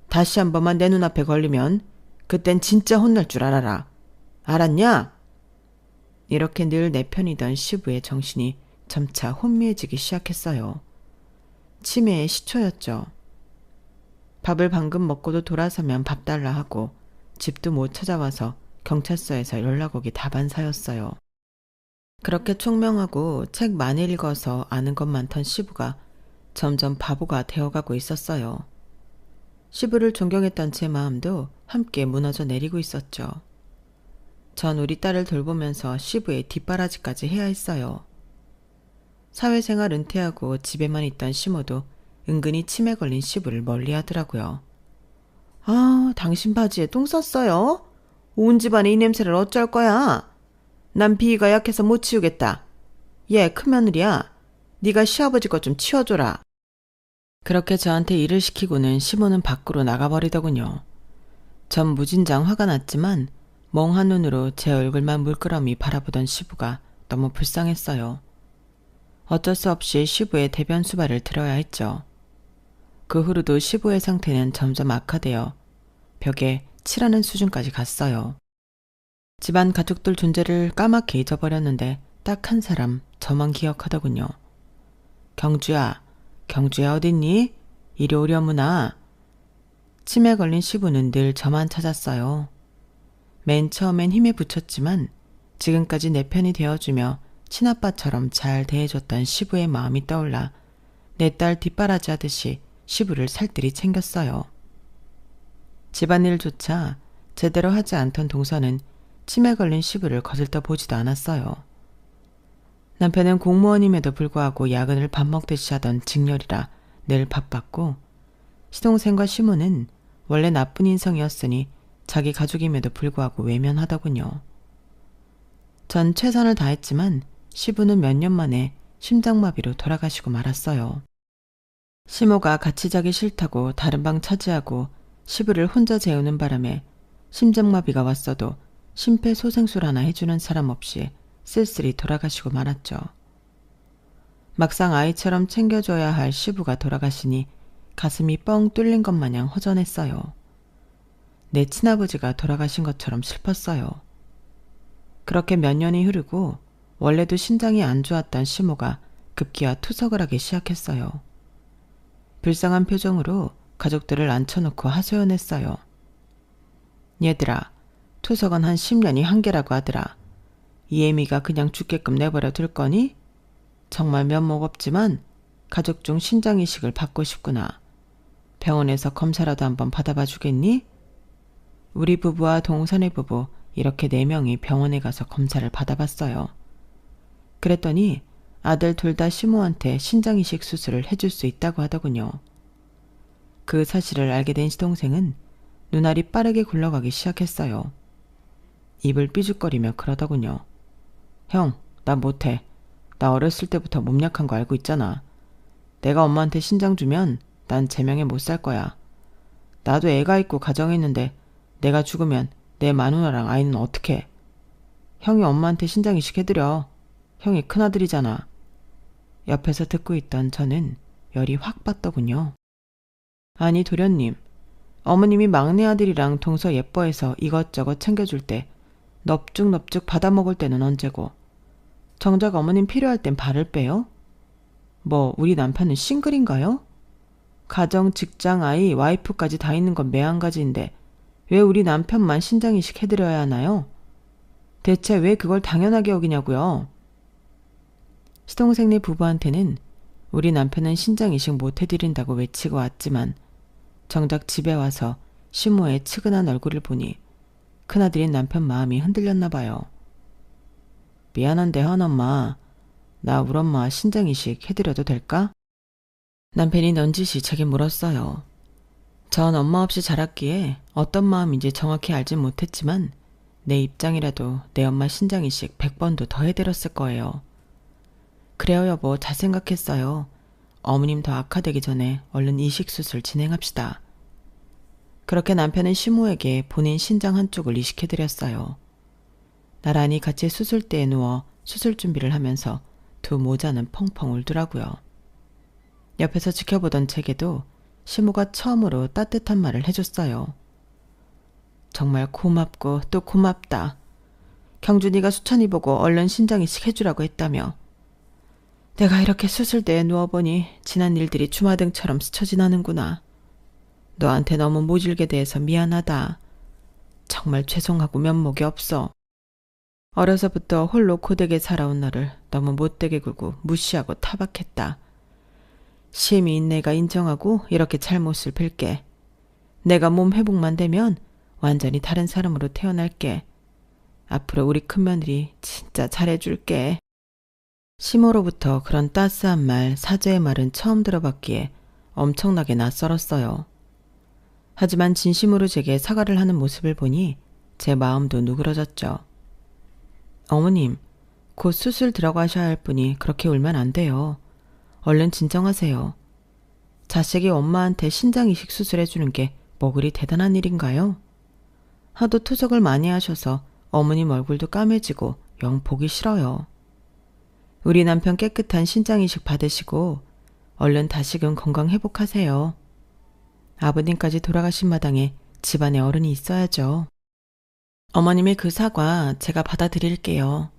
다시 한 번만 내 눈앞에 걸리면 그땐 진짜 혼날 줄 알아라. 알았냐? 이렇게 늘 내 편이던 시부의 정신이 점차 혼미해지기 시작했어요. 치매의 시초였죠. 밥을 방금 먹고도 돌아서면 밥 달라 하고 집도 못 찾아와서 경찰서에서 연락 오기 다반사였어요. 그렇게 총명하고 책 많이 읽어서 아는 것 많던 시부가 점점 바보가 되어가고 있었어요. 시부를 존경했던 제 마음도 함께 무너져 내리고 있었죠. 전 우리 딸을 돌보면서 시부의 뒷바라지까지 해야 했어요. 사회생활 은퇴하고 집에만 있던 시모도 은근히 치매 걸린 시부를 멀리 하더라고요. 아, 당신 바지에 똥 쌌어요? 온 집안에 이 냄새를 어쩔 거야? 난 비위가 약해서 못 치우겠다. 얘 큰며느리야. 네가 시아버지 것 좀 치워줘라. 그렇게 저한테 일을 시키고는 시모는 밖으로 나가버리더군요. 전 무진장 화가 났지만 멍한 눈으로 제 얼굴만 물끄러미 바라보던 시부가 너무 불쌍했어요. 어쩔 수 없이 시부의 대변 수발을 들어야 했죠. 그 후로도 시부의 상태는 점점 악화되어 벽에 칠하는 수준까지 갔어요. 집안 가족들 존재를 까맣게 잊어버렸는데 딱 한 사람 저만 기억하더군요. 경주야, 경주야 어딨니? 이리 오려무나. 치매 걸린 시부는 늘 저만 찾았어요. 맨 처음엔 힘에 부쳤지만 지금까지 내 편이 되어주며 친아빠처럼 잘 대해줬던 시부의 마음이 떠올라 내 딸 뒷바라지 하듯이 시부를 살뜰히 챙겼어요. 집안일조차 제대로 하지 않던 동서는 치매 걸린 시부를 거들떠 보지도 않았어요. 남편은 공무원임에도 불구하고 야근을 밥 먹듯이 하던 직렬이라 늘 바빴고 시동생과 시모는 원래 나쁜 인성이었으니 자기 가족임에도 불구하고 외면하더군요. 전 최선을 다했지만 시부는 몇 년 만에 심장마비로 돌아가시고 말았어요. 시모가 같이 자기 싫다고 다른 방 차지하고 시부를 혼자 재우는 바람에 심장마비가 왔어도 심폐소생술 하나 해주는 사람 없이 쓸쓸히 돌아가시고 말았죠. 막상 아이처럼 챙겨줘야 할 시부가 돌아가시니 가슴이 뻥 뚫린 것 마냥 허전했어요. 내 친아버지가 돌아가신 것처럼 슬펐어요. 그렇게 몇 년이 흐르고 원래도 신장이 안 좋았던 시모가 급기야 투석을 하기 시작했어요. 불쌍한 표정으로 가족들을 앉혀놓고 하소연했어요. 얘들아, 투석은 한 10년이 한계라고 하더라. 이 애미가 그냥 죽게끔 내버려 둘 거니? 정말 면목 없지만 가족 중 신장이식을 받고 싶구나. 병원에서 검사라도 한번 받아봐 주겠니? 우리 부부와 동선의 부부 이렇게 4명이 병원에 가서 검사를 받아봤어요. 그랬더니 아들 둘 다 시모한테 신장이식 수술을 해줄 수 있다고 하더군요. 그 사실을 알게 된 시동생은 눈알이 빠르게 굴러가기 시작했어요. 입을 삐죽거리며 그러더군요. 형, 나 못해. 나 어렸을 때부터 몸 약한 거 알고 있잖아. 내가 엄마한테 신장 주면 난 제명에 못 살 거야. 나도 애가 있고 가정이 있는데 내가 죽으면 내 마누나랑 아이는 어떡해. 형이 엄마한테 신장 이식 해드려. 형이 큰아들이잖아. 옆에서 듣고 있던 저는 열이 확 받더군요. 아니 도련님, 어머님이 막내 아들이랑 동서 예뻐해서 이것저것 챙겨줄 때 넙죽넙죽 받아먹을 때는 언제고 정작 어머님 필요할 땐 발을 빼요? 뭐 우리 남편은 싱글인가요? 가정, 직장, 아이, 와이프까지 다 있는 건 매한가지인데 왜 우리 남편만 신장이식 해드려야 하나요? 대체 왜 그걸 당연하게 여기냐고요? 시동생네 부부한테는 우리 남편은 신장이식 못 해드린다고 외치고 왔지만 정작 집에 와서 시모의 측은한 얼굴을 보니 큰아들인 남편 마음이 흔들렸나 봐요. 미안한데 헌엄마, 나 우리 엄마 신장이식 해드려도 될까? 남편이 넌지시 제게 물었어요. 전 엄마 없이 자랐기에 어떤 마음인지 정확히 알진 못했지만 내 입장이라도 내 엄마 신장이식 100번도 더 해드렸을 거예요. 그래요 여보, 잘 생각했어요. 어머님 더 악화되기 전에 얼른 이식수술 진행합시다. 그렇게 남편은 시모에게 본인 신장 한쪽을 이식해드렸어요. 나란히 같이 수술대에 누워 수술 준비를 하면서 두 모자는 펑펑 울더라고요. 옆에서 지켜보던 제게도 시모가 처음으로 따뜻한 말을 해줬어요. 정말 고맙고 또 고맙다. 경준이가 수천이 보고 얼른 신장 이식 해주라고 했다며. 내가 이렇게 수술대에 누워보니 지난 일들이 주마등처럼 스쳐 지나는구나. 너한테 너무 모질게 대해서 미안하다. 정말 죄송하고 면목이 없어. 어려서부터 홀로 고되게 살아온 나를 너무 못되게 굴고 무시하고 타박했다. 시엠이 내가 인정하고 이렇게 잘못을 빌게. 내가 몸 회복만 되면 완전히 다른 사람으로 태어날게. 앞으로 우리 큰며느리 진짜 잘해줄게. 시모로부터 그런 따스한 말, 사죄의 말은 처음 들어봤기에 엄청나게 낯설었어요. 하지만 진심으로 제게 사과를 하는 모습을 보니 제 마음도 누그러졌죠. 어머님, 곧 수술 들어가셔야 할 분이 그렇게 울면 안 돼요. 얼른 진정하세요. 자식이 엄마한테 신장 이식 수술해주는 게 뭐 그리 대단한 일인가요? 하도 투석을 많이 하셔서 어머님 얼굴도 까매지고 영 보기 싫어요. 우리 남편 깨끗한 신장 이식 받으시고 얼른 다시금 건강 회복하세요. 아버님까지 돌아가신 마당에 집안에 어른이 있어야죠. 어머님의 그 사과 제가 받아드릴게요.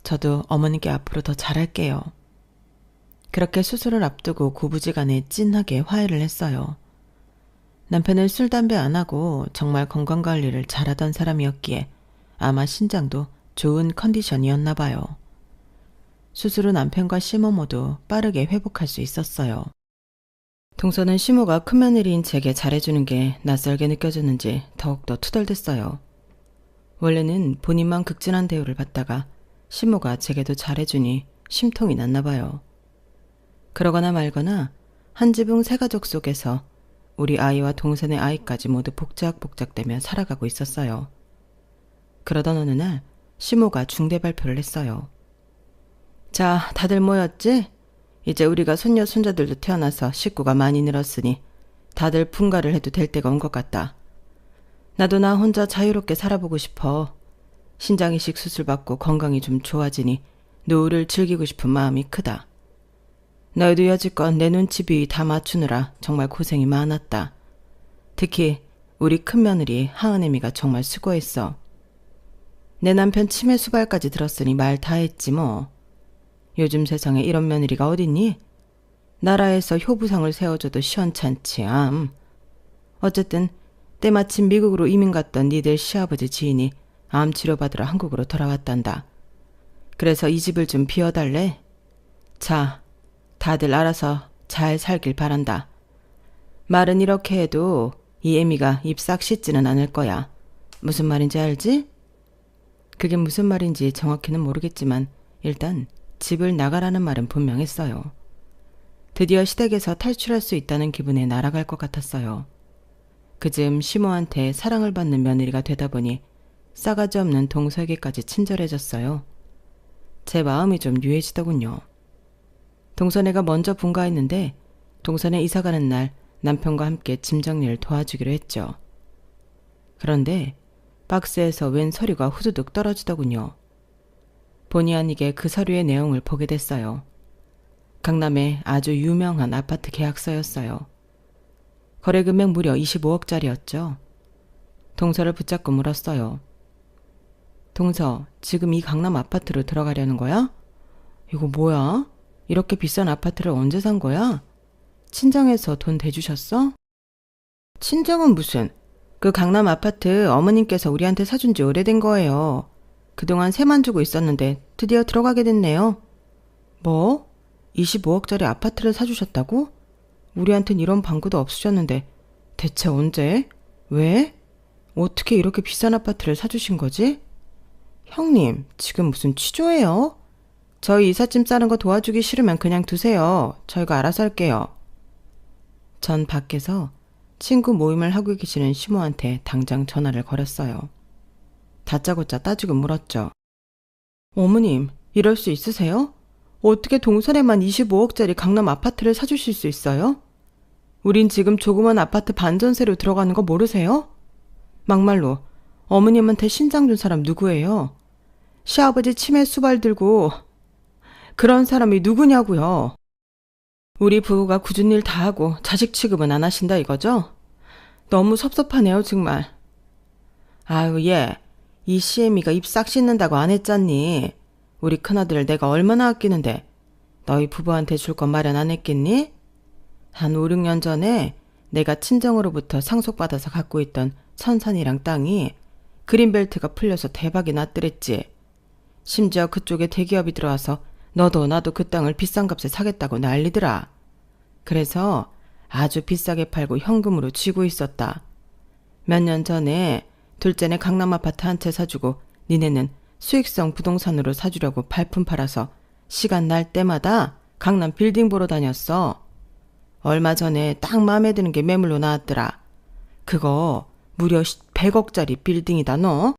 저도 어머님께 앞으로 더 잘할게요. 그렇게 수술을 앞두고 구부지간에 찐하게 화해를 했어요. 남편은 술, 담배 안 하고 정말 건강관리를 잘하던 사람이었기에 아마 신장도 좋은 컨디션이었나 봐요. 수술 후 남편과 시모 모두 빠르게 회복할 수 있었어요. 동서는 시모가 큰며느리인 제게 잘해주는 게 낯설게 느껴졌는지 더욱더 투덜댔어요. 원래는 본인만 극진한 대우를 받다가 시모가 제게도 잘해주니 심통이 났나 봐요. 그러거나 말거나 한 지붕 세 가족 속에서 우리 아이와 동생의 아이까지 모두 복작복작대며 살아가고 있었어요. 그러던 어느 날 시모가 중대 발표를 했어요. 자, 다들 모였지? 이제 우리가 손녀 손자들도 태어나서 식구가 많이 늘었으니 다들 분가를 해도 될 때가 온 것 같다. 나도 나 혼자 자유롭게 살아보고 싶어. 신장 이식 수술 받고 건강이 좀 좋아지니 노후를 즐기고 싶은 마음이 크다. 너희도 여지껏 내 눈치 비위 다 맞추느라 정말 고생이 많았다. 특히 우리 큰며느리 하은애미가 정말 수고했어. 내 남편 치매 수발까지 들었으니 말 다 했지 뭐. 요즘 세상에 이런 며느리가 어딨니? 나라에서 효부상을 세워줘도 시원찮지 암. 어쨌든 때마침 미국으로 이민 갔던 니들 시아버지 지인이 암 치료받으러 한국으로 돌아왔단다. 그래서 이 집을 좀 비워달래? 자, 다들 알아서 잘 살길 바란다. 말은 이렇게 해도 이 애미가 입 싹 씻지는 않을 거야. 무슨 말인지 알지? 그게 무슨 말인지 정확히는 모르겠지만 일단 집을 나가라는 말은 분명했어요. 드디어 시댁에서 탈출할 수 있다는 기분에 날아갈 것 같았어요. 그즈음 시모한테 사랑을 받는 며느리가 되다 보니 싸가지 없는 동서에게까지 친절해졌어요. 제 마음이 좀 유해지더군요. 동서네가 먼저 분가했는데 동서네 이사가는 날 남편과 함께 짐 정리를 도와주기로 했죠. 그런데 박스에서 웬 서류가 후두둑 떨어지더군요. 본의 아니게 그 서류의 내용을 보게 됐어요. 강남의 아주 유명한 아파트 계약서였어요. 거래금액 무려 25억짜리였죠. 동서를 붙잡고 물었어요. 동서, 지금 이 강남 아파트로 들어가려는 거야? 이거 뭐야? 이렇게 비싼 아파트를 언제 산 거야? 친정에서 돈 대주셨어? 친정은 무슨? 그 강남 아파트 어머님께서 우리한테 사준 지 오래된 거예요. 그동안 세만 주고 있었는데 드디어 들어가게 됐네요. 뭐? 25억짜리 아파트를 사주셨다고? 우리한텐 이런 방구도 없으셨는데 대체 언제? 왜? 어떻게 이렇게 비싼 아파트를 사주신 거지? 형님, 지금 무슨 취조예요? 저희 이삿짐 싸는 거 도와주기 싫으면 그냥 두세요. 저희가 알아서 할게요. 전 밖에서 친구 모임을 하고 계시는 시모한테 당장 전화를 걸었어요. 다짜고짜 따지고 물었죠. 어머님, 이럴 수 있으세요? 어떻게 동선에만 25억짜리 강남 아파트를 사주실 수 있어요? 우린 지금 조그만 아파트 반전세로 들어가는 거 모르세요? 막말로 어머님한테 신장 준 사람 누구예요? 시아버지 치매 수발 들고 그런 사람이 누구냐고요? 우리 부부가 굳은 일 다 하고 자식 취급은 안 하신다 이거죠? 너무 섭섭하네요 정말. 아유 얘, 이 시애미가 입 싹 씻는다고 안 했잖니? 우리 큰아들을 내가 얼마나 아끼는데 너희 부부한테 줄 건 마련 안 했겠니? 한 5, 6년 전에 내가 친정으로부터 상속받아서 갖고 있던 선산이랑 땅이 그린벨트가 풀려서 대박이 났더랬지. 심지어 그쪽에 대기업이 들어와서 너도 나도 그 땅을 비싼 값에 사겠다고 난리더라. 그래서 아주 비싸게 팔고 현금으로 쥐고 있었다. 몇 년 전에 둘째네 강남 아파트 한 채 사주고 니네는 수익성 부동산으로 사주려고 발품 팔아서 시간 날 때마다 강남 빌딩 보러 다녔어. 얼마 전에 딱 마음에 드는 게 매물로 나왔더라. 그거 무려 100억짜리 빌딩이다 너.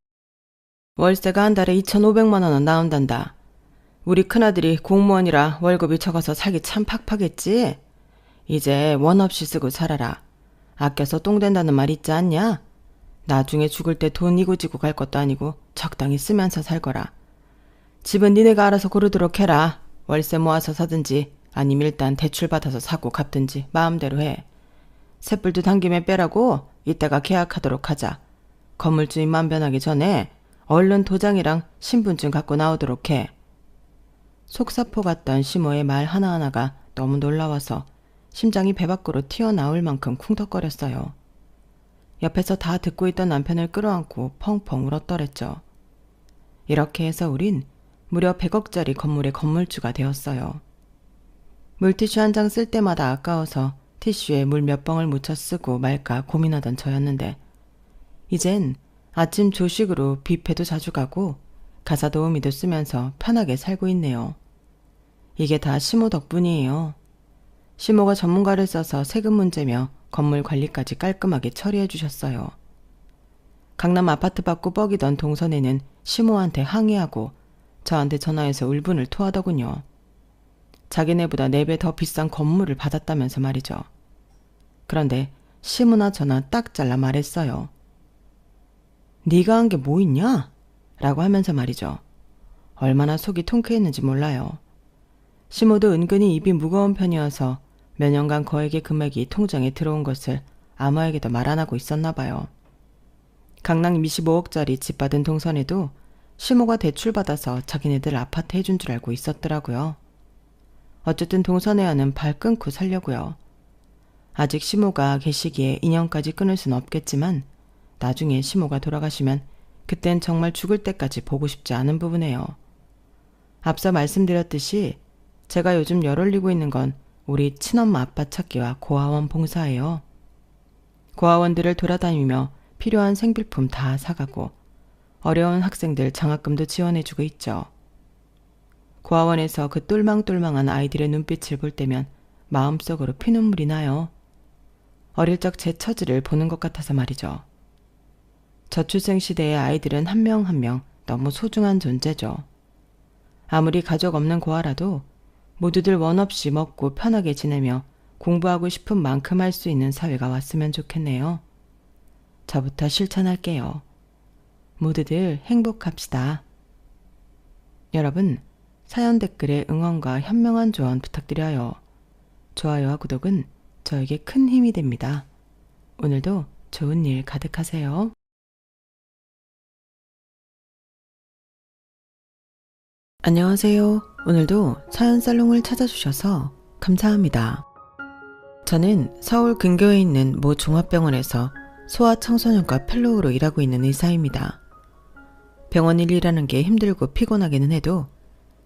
월세가 한 달에 2,500만 원은 나온단다. 우리 큰아들이 공무원이라 월급이 적어서 살기 참 팍팍했지. 이제 원 없이 쓰고 살아라. 아껴서 똥 된다는 말 있지 않냐? 나중에 죽을 때 돈 이고지고 갈 것도 아니고 적당히 쓰면서 살 거라. 집은 니네가 알아서 고르도록 해라. 월세 모아서 사든지 아니면 일단 대출 받아서 사고 갚든지 마음대로 해. 쇳불도 당김에 빼라고 이따가 계약하도록 하자. 건물주인만 변하기 전에 얼른 도장이랑 신분증 갖고 나오도록 해. 속사포 같던 시모의 말 하나하나가 너무 놀라워서 심장이 배 밖으로 튀어나올 만큼 쿵덕거렸어요. 옆에서 다 듣고 있던 남편을 끌어안고 펑펑 울었더랬죠. 이렇게 해서 우린 무려 100억짜리 건물의 건물주가 되었어요. 물티슈 한 장 쓸 때마다 아까워서 티슈에 물 몇 방울 묻혀 쓰고 말까 고민하던 저였는데 이젠 아침 조식으로 뷔페도 자주 가고 가사 도우미도 쓰면서 편하게 살고 있네요. 이게 다 시모 덕분이에요. 시모가 전문가를 써서 세금 문제며 건물 관리까지 깔끔하게 처리해 주셨어요. 강남 아파트 받고 뻐기던 동선에는 시모한테 항의하고 저한테 전화해서 울분을 토하더군요. 자기네보다 4배 더 비싼 건물을 받았다면서 말이죠. 그런데 시모나 저나 딱 잘라 말했어요. 네가 한 게 뭐 있냐? 라고 하면서 말이죠. 얼마나 속이 통쾌했는지 몰라요. 시모도 은근히 입이 무거운 편이어서 몇 년간 거액의 금액이 통장에 들어온 것을 아무에게도 말 안 하고 있었나 봐요. 강남 25억짜리 집 받은 동선에도 시모가 대출받아서 자기네들 아파트 해준 줄 알고 있었더라고요. 어쨌든 동선회와는 발 끊고 살려고요. 아직 시모가 계시기에 인연까지 끊을 순 없겠지만 나중에 시모가 돌아가시면 그땐 정말 죽을 때까지 보고 싶지 않은 부분이에요. 앞서 말씀드렸듯이 제가 요즘 열 올리고 있는 건 우리 친엄마 아빠 찾기와 고아원 봉사예요. 고아원들을 돌아다니며 필요한 생필품 다 사가고 어려운 학생들 장학금도 지원해주고 있죠. 고아원에서 그 똘망똘망한 아이들의 눈빛을 볼 때면 마음속으로 피눈물이 나요. 어릴 적 제 처지를 보는 것 같아서 말이죠. 저출생 시대의 아이들은 한 명 한 명 너무 소중한 존재죠. 아무리 가족 없는 고아라도 모두들 원 없이 먹고 편하게 지내며 공부하고 싶은 만큼 할 수 있는 사회가 왔으면 좋겠네요. 저부터 실천할게요. 모두들 행복합시다. 여러분, 사연 댓글에 응원과 현명한 조언 부탁드려요. 좋아요와 구독은 저에게 큰 힘이 됩니다. 오늘도 좋은 일 가득하세요. 안녕하세요. 오늘도 사연 살롱을 찾아주셔서 감사합니다. 저는 서울 근교에 있는 모 종합병원에서 소아청소년과 펠로우로 일하고 있는 의사입니다. 병원 일이라는 게 힘들고 피곤하기는 해도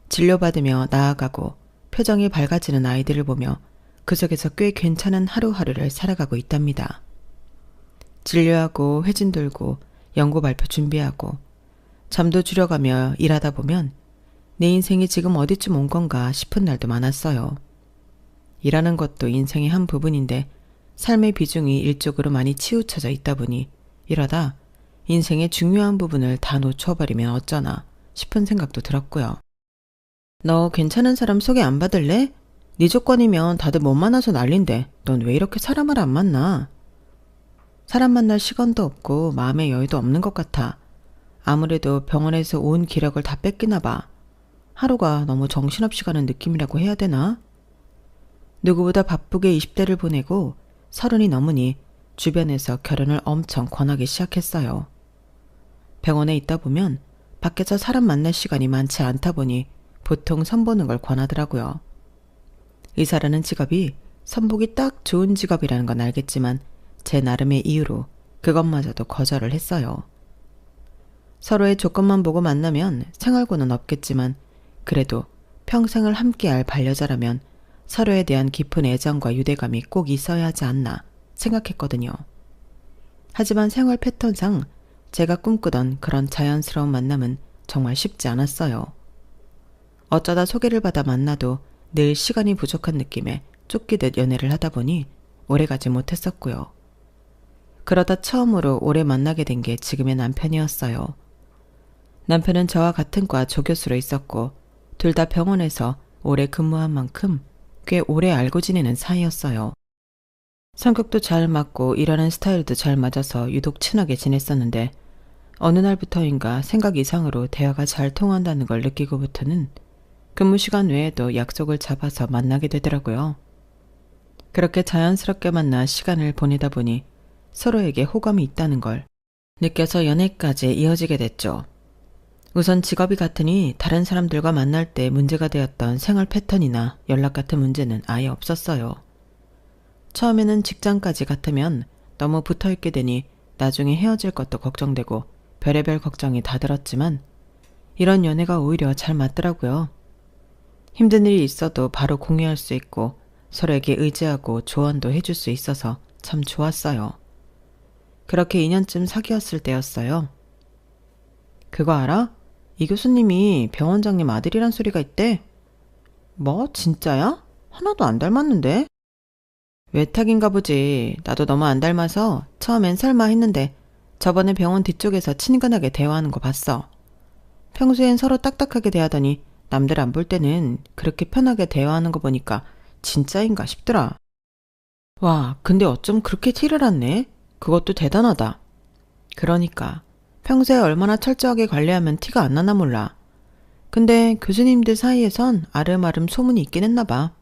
진료받으며 나아가고 표정이 밝아지는 아이들을 보며 그 속에서 꽤 괜찮은 하루하루를 살아가고 있답니다. 진료하고 회진 돌고 연구 발표 준비하고 잠도 줄여가며 일하다 보면 내 인생이 지금 어디쯤 온 건가 싶은 날도 많았어요. 일하는 것도 인생의 한 부분인데 삶의 비중이 일쪽으로 많이 치우쳐져 있다 보니 이러다 인생의 중요한 부분을 다 놓쳐버리면 어쩌나 싶은 생각도 들었고요. 너 괜찮은 사람 소개 안 받을래? 네 조건이면 다들 못 만나서 난린데 넌 왜 이렇게 사람을 안 만나? 사람 만날 시간도 없고 마음의 여유도 없는 것 같아. 아무래도 병원에서 온 기력을 다 뺏기나 봐. 하루가 너무 정신없이 가는 느낌이라고 해야 되나? 누구보다 바쁘게 20대를 보내고 30이 넘으니 주변에서 결혼을 엄청 권하기 시작했어요. 병원에 있다 보면 밖에서 사람 만날 시간이 많지 않다 보니 보통 선보는 걸 권하더라고요. 의사라는 직업이 선보기 딱 좋은 직업이라는 건 알겠지만 제 나름의 이유로 그것마저도 거절을 했어요. 서로의 조건만 보고 만나면 생활고는 없겠지만 그래도 평생을 함께할 반려자라면 서로에 대한 깊은 애정과 유대감이 꼭 있어야 하지 않나 생각했거든요. 하지만 생활 패턴상 제가 꿈꾸던 그런 자연스러운 만남은 정말 쉽지 않았어요. 어쩌다 소개를 받아 만나도 늘 시간이 부족한 느낌에 쫓기듯 연애를 하다 보니 오래가지 못했었고요. 그러다 처음으로 오래 만나게 된 게 지금의 남편이었어요. 남편은 저와 같은 과 조교수로 있었고 둘 다 병원에서 오래 근무한 만큼 꽤 오래 알고 지내는 사이였어요. 성격도 잘 맞고 일하는 스타일도 잘 맞아서 유독 친하게 지냈었는데 어느 날부터인가 생각 이상으로 대화가 잘 통한다는 걸 느끼고부터는 근무 시간 외에도 약속을 잡아서 만나게 되더라고요. 그렇게 자연스럽게 만나 시간을 보내다 보니 서로에게 호감이 있다는 걸 느껴서 연애까지 이어지게 됐죠. 우선 직업이 같으니 다른 사람들과 만날 때 문제가 되었던 생활 패턴이나 연락 같은 문제는 아예 없었어요. 처음에는 직장까지 같으면 너무 붙어있게 되니 나중에 헤어질 것도 걱정되고 별의별 걱정이 다 들었지만 이런 연애가 오히려 잘 맞더라고요. 힘든 일이 있어도 바로 공유할 수 있고 서로에게 의지하고 조언도 해줄 수 있어서 참 좋았어요. 그렇게 2년쯤 사귀었을 때였어요. 그거 알아? 이 교수님이 병원장님 아들이란 소리가 있대. 뭐? 진짜야? 하나도 안 닮았는데? 외탁인가 보지. 나도 너무 안 닮아서 처음엔 설마 했는데 저번에 병원 뒤쪽에서 친근하게 대화하는 거 봤어. 평소엔 서로 딱딱하게 대하더니 남들 안 볼 때는 그렇게 편하게 대화하는 거 보니까 진짜인가 싶더라. 와, 근데 어쩜 그렇게 티를 안 내? 그것도 대단하다. 그러니까 평소에 얼마나 철저하게 관리하면 티가 안 나나 몰라. 근데 교수님들 사이에선 아름아름 소문이 있긴 했나 봐.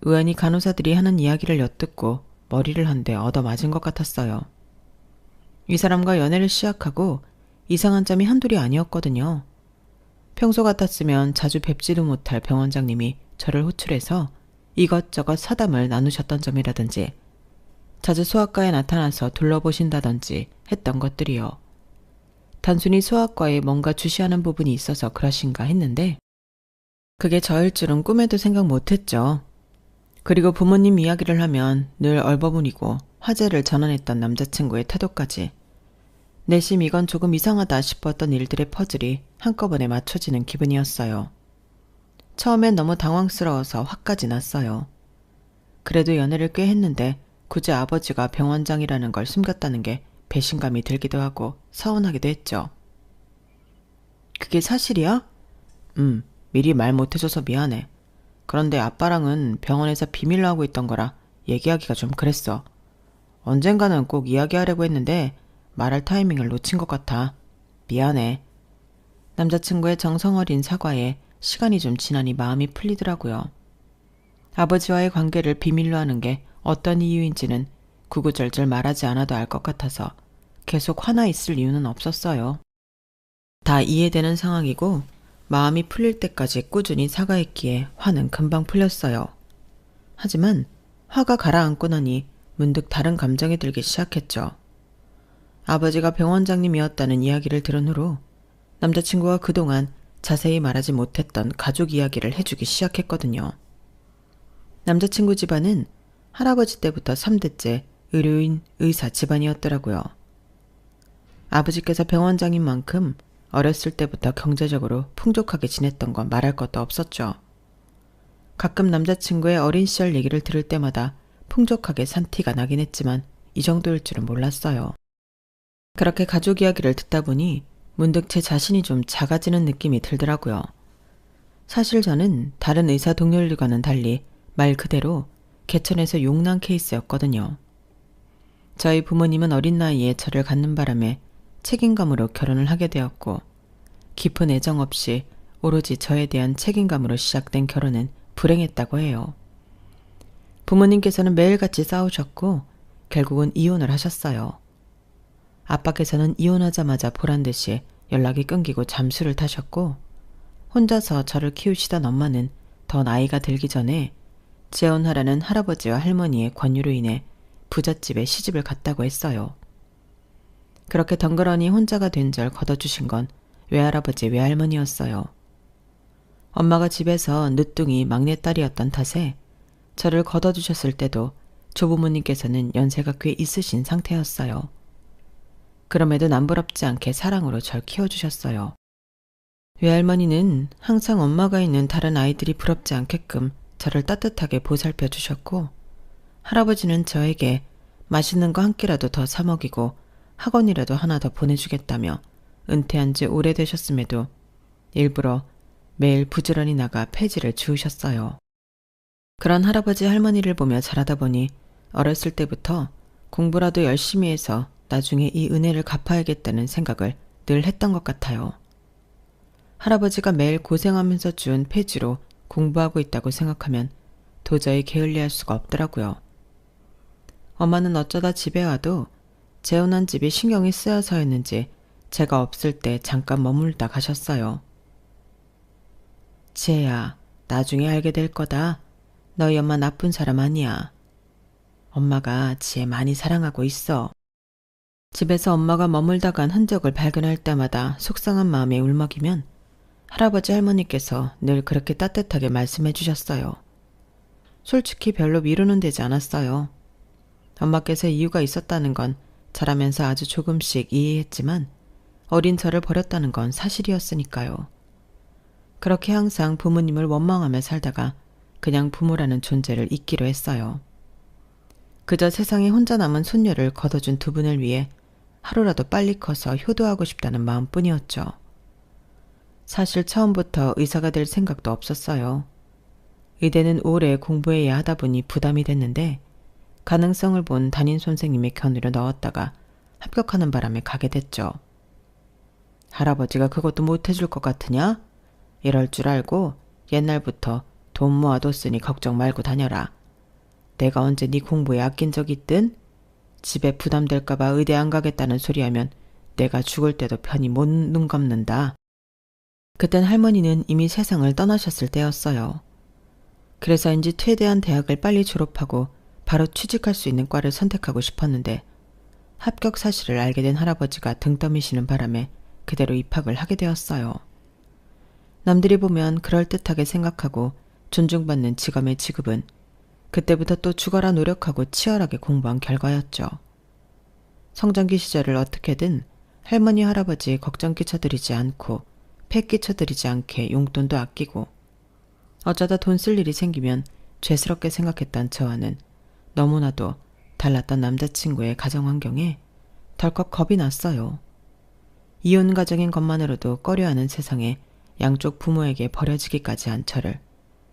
우연히 간호사들이 하는 이야기를 엿듣고 머리를 한 대 얻어맞은 것 같았어요. 이 사람과 연애를 시작하고 이상한 점이 한둘이 아니었거든요. 평소 같았으면 자주 뵙지도 못할 병원장님이 저를 호출해서 이것저것 사담을 나누셨던 점이라든지 자주 소아과에 나타나서 둘러보신다든지 했던 것들이요. 단순히 소아과에 뭔가 주시하는 부분이 있어서 그러신가 했는데 그게 저일 줄은 꿈에도 생각 못했죠. 그리고 부모님 이야기를 하면 늘 얼버무리고 화제를 전환했던 남자친구의 태도까지 내심 이건 조금 이상하다 싶었던 일들의 퍼즐이 한꺼번에 맞춰지는 기분이었어요. 처음엔 너무 당황스러워서 화까지 났어요. 그래도 연애를 꽤 했는데 굳이 아버지가 병원장이라는 걸 숨겼다는 게 배신감이 들기도 하고 서운하기도 했죠. 그게 사실이야? 미리 말 못해줘서 미안해. 그런데 아빠랑은 병원에서 비밀로 하고 있던 거라 얘기하기가 좀 그랬어. 언젠가는 꼭 이야기하려고 했는데 말할 타이밍을 놓친 것 같아. 미안해. 남자친구의 정성어린 사과에 시간이 좀 지나니 마음이 풀리더라고요. 아버지와의 관계를 비밀로 하는 게 어떤 이유인지는 구구절절 말하지 않아도 알 것 같아서 계속 화나 있을 이유는 없었어요. 다 이해되는 상황이고 마음이 풀릴 때까지 꾸준히 사과했기에 화는 금방 풀렸어요. 하지만 화가 가라앉고 나니 문득 다른 감정이 들기 시작했죠. 아버지가 병원장님이었다는 이야기를 들은 후로 남자친구가 그동안 자세히 말하지 못했던 가족 이야기를 해주기 시작했거든요. 남자친구 집안은 할아버지 때부터 3대째 의료인, 의사 집안이었더라고요. 아버지께서 병원장인 만큼 어렸을 때부터 경제적으로 풍족하게 지냈던 건 말할 것도 없었죠. 가끔 남자친구의 어린 시절 얘기를 들을 때마다 풍족하게 산 티가 나긴 했지만 이 정도일 줄은 몰랐어요. 그렇게 가족 이야기를 듣다 보니 문득 제 자신이 좀 작아지는 느낌이 들더라고요. 사실 저는 다른 의사 동료들과는 달리 말 그대로 개천에서 용난 케이스였거든요. 저희 부모님은 어린 나이에 저를 갖는 바람에 책임감으로 결혼을 하게 되었고 깊은 애정 없이 오로지 저에 대한 책임감으로 시작된 결혼은 불행했다고 해요. 부모님께서는 매일같이 싸우셨고 결국은 이혼을 하셨어요. 아빠께서는 이혼하자마자 보란듯이 연락이 끊기고 잠수를 타셨고 혼자서 저를 키우시던 엄마는 더 나이가 들기 전에 재혼하라는 할아버지와 할머니의 권유로 인해 부잣집에 시집을 갔다고 했어요. 그렇게 덩그러니 혼자가 된 절 걷어주신 건 외할아버지 외할머니였어요. 엄마가 집에서 늦둥이 막내딸이었던 탓에 저를 걷어주셨을 때도 조부모님께서는 연세가 꽤 있으신 상태였어요. 그럼에도 남부럽지 않게 사랑으로 절 키워주셨어요. 외할머니는 항상 엄마가 있는 다른 아이들이 부럽지 않게끔 저를 따뜻하게 보살펴 주셨고, 할아버지는 저에게 맛있는 거 한 끼라도 더 사 먹이고 학원이라도 하나 더 보내주겠다며 은퇴한 지 오래되셨음에도 일부러 매일 부지런히 나가 폐지를 주우셨어요. 그런 할아버지 할머니를 보며 자라다 보니 어렸을 때부터 공부라도 열심히 해서 나중에 이 은혜를 갚아야겠다는 생각을 늘 했던 것 같아요. 할아버지가 매일 고생하면서 준 폐지로 공부하고 있다고 생각하면 도저히 게을리할 수가 없더라고요. 엄마는 어쩌다 집에 와도 재혼한 집이 신경이 쓰여서였는지 제가 없을 때 잠깐 머물다 가셨어요. 지혜야, 나중에 알게 될 거다. 너희 엄마 나쁜 사람 아니야. 엄마가 지혜 많이 사랑하고 있어. 집에서 엄마가 머물다 간 흔적을 발견할 때마다 속상한 마음에 울먹이면 할아버지 할머니께서 늘 그렇게 따뜻하게 말씀해 주셨어요. 솔직히 별로 위로는 되지 않았어요. 엄마께서 이유가 있었다는 건 자라면서 아주 조금씩 이해했지만 어린 저를 버렸다는 건 사실이었으니까요. 그렇게 항상 부모님을 원망하며 살다가 그냥 부모라는 존재를 잊기로 했어요. 그저 세상에 혼자 남은 손녀를 걷어준 두 분을 위해 하루라도 빨리 커서 효도하고 싶다는 마음뿐이었죠. 사실 처음부터 의사가 될 생각도 없었어요. 의대는 오래 공부해야 하다 보니 부담이 됐는데 가능성을 본 담임 선생님의 견으로 넣었다가 합격하는 바람에 가게 됐죠. 할아버지가 그것도 못해줄 것 같으냐? 이럴 줄 알고 옛날부터 돈 모아뒀으니 걱정 말고 다녀라. 내가 언제 네 공부에 아낀 적 있든? 집에 부담될까 봐 의대 안 가겠다는 소리하면 내가 죽을 때도 편히 못 눈 감는다. 그땐 할머니는 이미 세상을 떠나셨을 때였어요. 그래서인지 퇴대한 대학을 빨리 졸업하고 바로 취직할 수 있는 과를 선택하고 싶었는데 합격 사실을 알게 된 할아버지가 등 떠미시는 바람에 그대로 입학을 하게 되었어요. 남들이 보면 그럴듯하게 생각하고 존중받는 직업의 지급은 그때부터 또 죽어라 노력하고 치열하게 공부한 결과였죠. 성장기 시절을 어떻게든 할머니 할아버지 걱정 끼쳐드리지 않고 폐 끼쳐드리지 않게 용돈도 아끼고 어쩌다 돈 쓸 일이 생기면 죄스럽게 생각했던 저와는 너무나도 달랐던 남자친구의 가정환경에 덜컥 겁이 났어요. 이혼 가정인 것만으로도 꺼려하는 세상에 양쪽 부모에게 버려지기까지 한 저를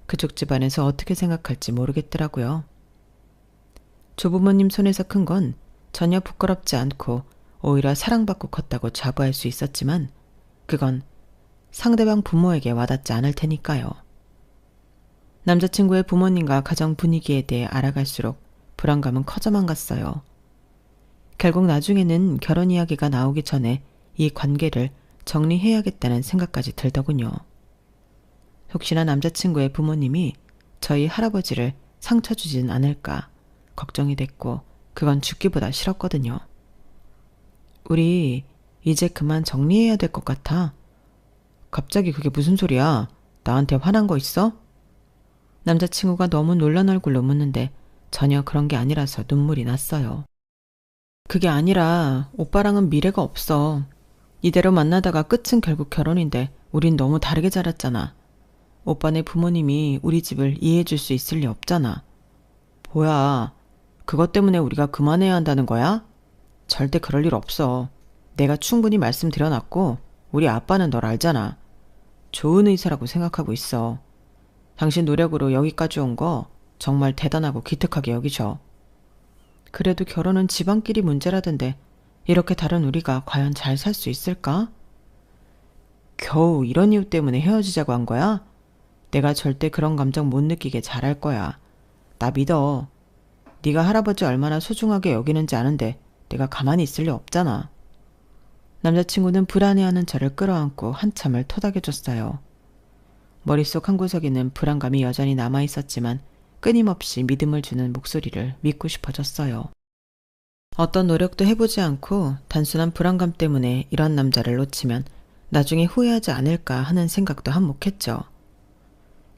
그쪽 집안에서 어떻게 생각할지 모르겠더라고요. 조부모님 손에서 큰 건 전혀 부끄럽지 않고 오히려 사랑받고 컸다고 자부할 수 있었지만 그건 상대방 부모에게 와닿지 않을 테니까요. 남자친구의 부모님과 가정 분위기에 대해 알아갈수록 불안감은 커져만 갔어요. 결국 나중에는 결혼 이야기가 나오기 전에 이 관계를 정리해야겠다는 생각까지 들더군요. 혹시나 남자친구의 부모님이 저희 할아버지를 상처 주진 않을까 걱정이 됐고 그건 죽기보다 싫었거든요. 우리 이제 그만 정리해야 될 것 같아. 갑자기 그게 무슨 소리야? 나한테 화난 거 있어? 남자친구가 너무 놀란 얼굴로 묻는데 전혀 그런 게 아니라서 눈물이 났어요. 그게 아니라 오빠랑은 미래가 없어. 이대로 만나다가 끝은 결국 결혼인데 우린 너무 다르게 자랐잖아. 오빠네 부모님이 우리 집을 이해해 줄 수 있을 리 없잖아. 뭐야, 그것 때문에 우리가 그만해야 한다는 거야? 절대 그럴 일 없어. 내가 충분히 말씀드려놨고 우리 아빠는 널 알잖아. 좋은 의사라고 생각하고 있어. 당신 노력으로 여기까지 온 거 정말 대단하고 기특하게 여기죠. 그래도 결혼은 집안끼리 문제라던데 이렇게 다른 우리가 과연 잘 살 수 있을까? 겨우 이런 이유 때문에 헤어지자고 한 거야? 내가 절대 그런 감정 못 느끼게 잘할 거야. 나 믿어. 네가 할아버지 얼마나 소중하게 여기는지 아는데 내가 가만히 있을 리 없잖아. 남자친구는 불안해하는 저를 끌어안고 한참을 토닥여줬어요. 머릿속 한구석에는 불안감이 여전히 남아있었지만 끊임없이 믿음을 주는 목소리를 믿고 싶어졌어요. 어떤 노력도 해보지 않고 단순한 불안감 때문에 이런 남자를 놓치면 나중에 후회하지 않을까 하는 생각도 한몫했죠.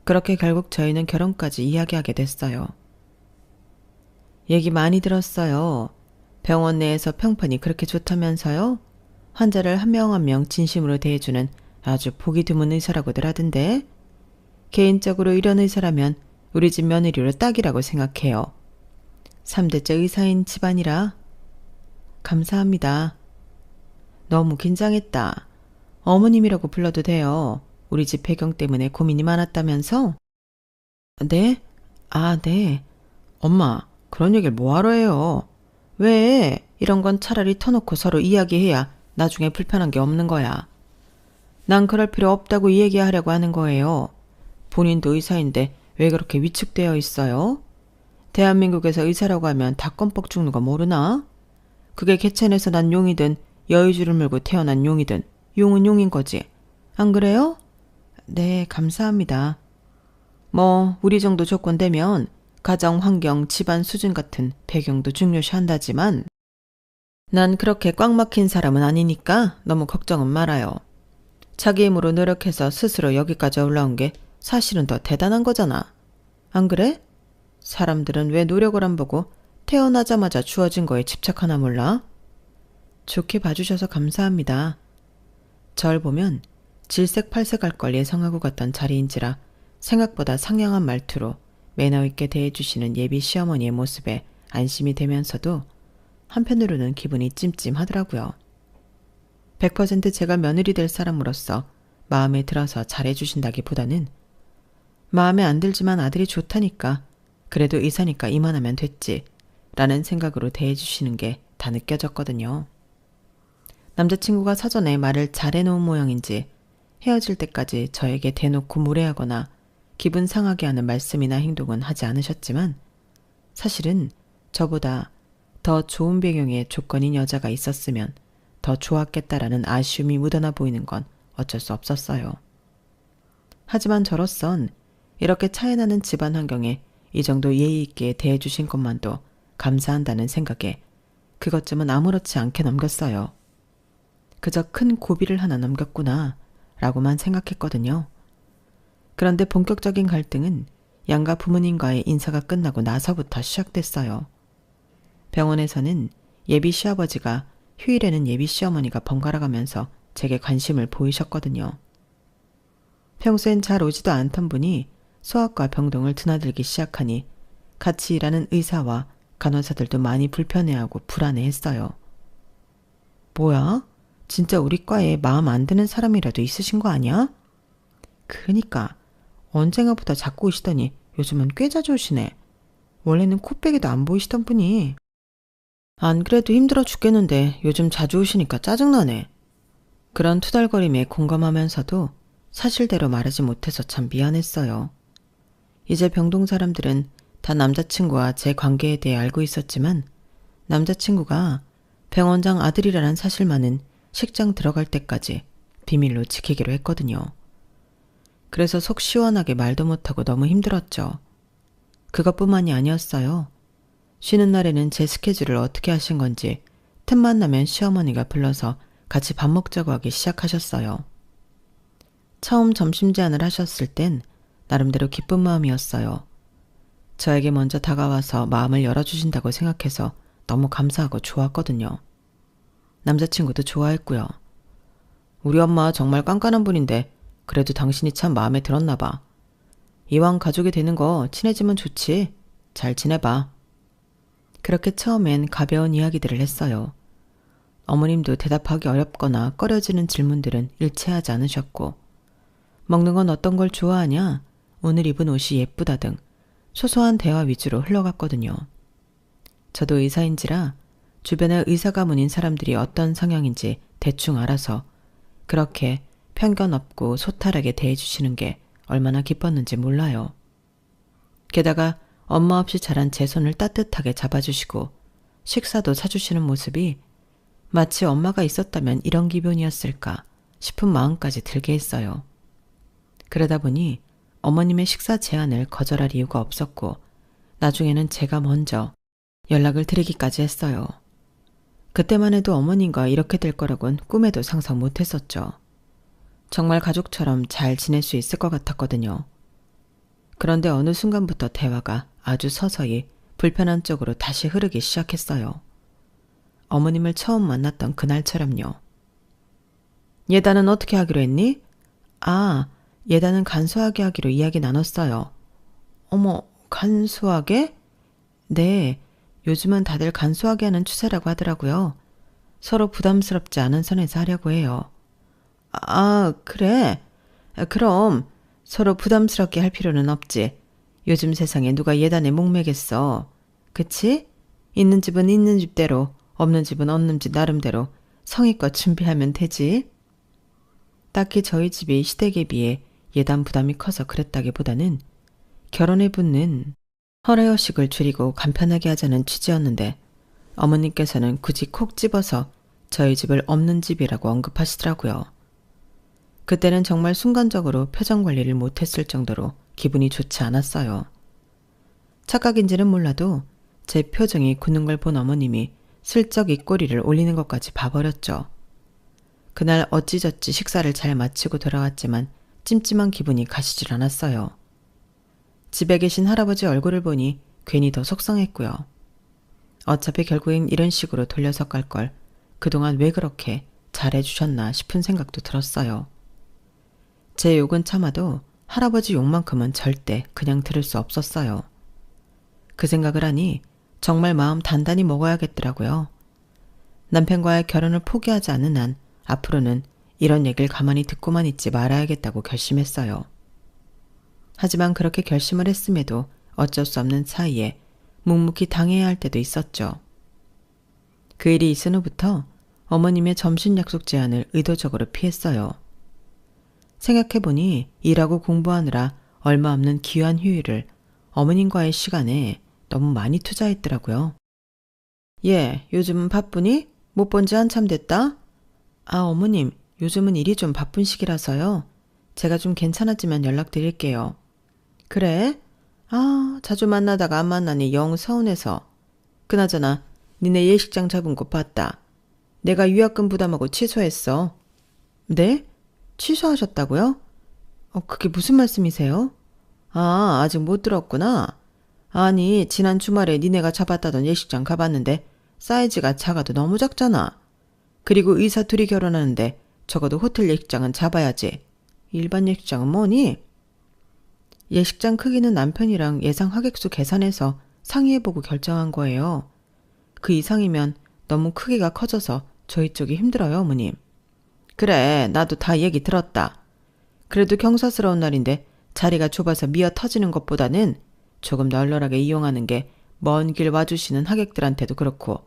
그렇게 결국 저희는 결혼까지 이야기하게 됐어요. 얘기 많이 들었어요. 병원 내에서 평판이 그렇게 좋다면서요? 환자를 한 명 한 명 진심으로 대해주는 아주 보기 드문 의사라고들 하던데. 개인적으로 이런 의사라면 우리 집 며느리로 딱이라고 생각해요. 3대째 의사인 집안이라. 감사합니다. 너무 긴장했다. 어머님이라고 불러도 돼요. 우리 집 배경 때문에 고민이 많았다면서? 네? 아, 네. 엄마, 그런 얘기를 뭐하러 해요? 왜? 이런 건 차라리 터놓고 서로 이야기해야 나중에 불편한 게 없는 거야. 난 그럴 필요 없다고 이야기하려고 하는 거예요. 본인도 의사인데 왜 그렇게 위축되어 있어요? 대한민국에서 의사라고 하면 다 껌뻑 죽는 거 모르나? 그게 개천에서 난 용이든 여의주를 물고 태어난 용이든 용은 용인 거지. 안 그래요? 네, 감사합니다. 뭐 우리 정도 조건 되면 가정 환경, 집안 수준 같은 배경도 중요시한다지만 난 그렇게 꽉 막힌 사람은 아니니까 너무 걱정은 말아요. 자기 힘으로 노력해서 스스로 여기까지 올라온 게 사실은 더 대단한 거잖아. 안 그래? 사람들은 왜 노력을 안 보고 태어나자마자 주어진 거에 집착하나 몰라? 좋게 봐주셔서 감사합니다. 절 보면 질색팔색할 걸 예상하고 갔던 자리인지라 생각보다 상냥한 말투로 매너 있게 대해주시는 예비 시어머니의 모습에 안심이 되면서도 한편으로는 기분이 찜찜하더라고요. 100% 제가 며느리 될 사람으로서 마음에 들어서 잘해주신다기보다는 마음에 안 들지만 아들이 좋다니까, 그래도 의사니까 이만하면 됐지 라는 생각으로 대해주시는 게 다 느껴졌거든요. 남자친구가 사전에 말을 잘해놓은 모양인지 헤어질 때까지 저에게 대놓고 무례하거나 기분 상하게 하는 말씀이나 행동은 하지 않으셨지만 사실은 저보다 더 좋은 배경의 조건인 여자가 있었으면 더 좋았겠다라는 아쉬움이 묻어나 보이는 건 어쩔 수 없었어요. 하지만 저로선 이렇게 차이나는 집안 환경에 이 정도 예의 있게 대해주신 것만도 감사한다는 생각에 그것쯤은 아무렇지 않게 넘겼어요. 그저 큰 고비를 하나 넘겼구나 라고만 생각했거든요. 그런데 본격적인 갈등은 양가 부모님과의 인사가 끝나고 나서부터 시작됐어요. 병원에서는 예비 시아버지가 휴일에는 예비 시어머니가 번갈아 가면서 제게 관심을 보이셨거든요. 평소엔 잘 오지도 않던 분이 소아과 병동을 드나들기 시작하니 같이 일하는 의사와 간호사들도 많이 불편해하고 불안해했어요. 뭐야? 진짜 우리 과에 마음 안 드는 사람이라도 있으신 거 아니야? 그러니까 언젠가보다 자꾸 오시더니 요즘은 꽤 자주 오시네. 원래는 코빼기도 안 보이시던 분이. 안 그래도 힘들어 죽겠는데 요즘 자주 오시니까 짜증나네. 그런 투덜거림에 공감하면서도 사실대로 말하지 못해서 참 미안했어요. 이제 병동 사람들은 다 남자친구와 제 관계에 대해 알고 있었지만 남자친구가 병원장 아들이라는 사실만은 식장 들어갈 때까지 비밀로 지키기로 했거든요. 그래서 속 시원하게 말도 못하고 너무 힘들었죠. 그것뿐만이 아니었어요. 쉬는 날에는 제 스케줄을 어떻게 하신 건지 틈만 나면 시어머니가 불러서 같이 밥 먹자고 하기 시작하셨어요. 처음 점심 제안을 하셨을 땐 나름대로 기쁜 마음이었어요. 저에게 먼저 다가와서 마음을 열어주신다고 생각해서 너무 감사하고 좋았거든요. 남자친구도 좋아했고요. 우리 엄마 정말 깐깐한 분인데 그래도 당신이 참 마음에 들었나 봐. 이왕 가족이 되는 거 친해지면 좋지. 잘 지내봐. 그렇게 처음엔 가벼운 이야기들을 했어요. 어머님도 대답하기 어렵거나 꺼려지는 질문들은 일체하지 않으셨고 먹는 건 어떤 걸 좋아하냐? 오늘 입은 옷이 예쁘다 등 소소한 대화 위주로 흘러갔거든요. 저도 의사인지라 주변에 의사 가문인 사람들이 어떤 성향인지 대충 알아서 그렇게 편견 없고 소탈하게 대해주시는 게 얼마나 기뻤는지 몰라요. 게다가 엄마 없이 자란 제 손을 따뜻하게 잡아주시고 식사도 사주시는 모습이 마치 엄마가 있었다면 이런 기분이었을까 싶은 마음까지 들게 했어요. 그러다 보니 어머님의 식사 제안을 거절할 이유가 없었고 나중에는 제가 먼저 연락을 드리기까지 했어요. 그때만 해도 어머님과 이렇게 될 거라곤 꿈에도 상상 못했었죠. 정말 가족처럼 잘 지낼 수 있을 것 같았거든요. 그런데 어느 순간부터 대화가 아주 서서히 불편한 쪽으로 다시 흐르기 시작했어요. 어머님을 처음 만났던 그날처럼요. 예단은 어떻게 하기로 했니? 아, 예단은 간소하게 하기로 이야기 나눴어요. 어머, 간소하게? 네, 요즘은 다들 간소하게 하는 추세라고 하더라고요. 서로 부담스럽지 않은 선에서 하려고 해요. 아, 그래? 그럼 서로 부담스럽게 할 필요는 없지. 요즘 세상에 누가 예단에 목매겠어. 그치? 있는 집은 있는 집대로, 없는 집은 없는 집 나름대로 성의껏 준비하면 되지. 딱히 저희 집이 시댁에 비해 예단 부담이 커서 그랬다기보다는 결혼에 붙는 허례허식을 줄이고 간편하게 하자는 취지였는데 어머님께서는 굳이 콕 집어서 저희 집을 없는 집이라고 언급하시더라고요. 그때는 정말 순간적으로 표정 관리를 못했을 정도로 기분이 좋지 않았어요. 착각인지는 몰라도 제 표정이 굳는 걸 본 어머님이 슬쩍 입꼬리를 올리는 것까지 봐버렸죠. 그날 어찌저찌 식사를 잘 마치고 돌아왔지만 찜찜한 기분이 가시질 않았어요. 집에 계신 할아버지 얼굴을 보니 괜히 더 속상했고요. 어차피 결국엔 이런 식으로 돌려서 깔 걸 그동안 왜 그렇게 잘해주셨나 싶은 생각도 들었어요. 제 욕은 참아도 할아버지 욕만큼은 절대 그냥 들을 수 없었어요. 그 생각을 하니 정말 마음 단단히 먹어야겠더라고요. 남편과의 결혼을 포기하지 않는 한 앞으로는 이런 얘기를 가만히 듣고만 있지 말아야겠다고 결심했어요. 하지만 그렇게 결심을 했음에도 어쩔 수 없는 사이에 묵묵히 당해야 할 때도 있었죠. 그 일이 있은 후부터 어머님의 점심 약속 제안을 의도적으로 피했어요. 생각해보니 일하고 공부하느라 얼마 없는 귀한 휴일을 어머님과의 시간에 너무 많이 투자했더라고요. 예, 요즘은 바쁘니? 못 본 지 한참 됐다? 아, 어머님, 요즘은 일이 좀 바쁜 시기라서요. 제가 좀 괜찮아지면 연락드릴게요. 그래? 아, 자주 만나다가 안 만나니 영 서운해서. 그나저나 니네 예식장 잡은 곳 봤다. 내가 유학금 부담하고 취소했어. 네? 취소하셨다고요? 그게 무슨 말씀이세요? 아, 아직 못 들었구나. 아니, 지난 주말에 니네가 잡았다던 예식장 가봤는데 사이즈가 작아도 너무 작잖아. 그리고 의사 둘이 결혼하는데 적어도 호텔 예식장은 잡아야지. 일반 예식장은 뭐니? 예식장 크기는 남편이랑 예상 하객수 계산해서 상의해보고 결정한 거예요. 그 이상이면 너무 크기가 커져서 저희 쪽이 힘들어요, 어머님. 그래, 나도 다 얘기 들었다. 그래도 경사스러운 날인데 자리가 좁아서 미어 터지는 것보다는 조금 널널하게 이용하는 게 먼 길 와주시는 하객들한테도 그렇고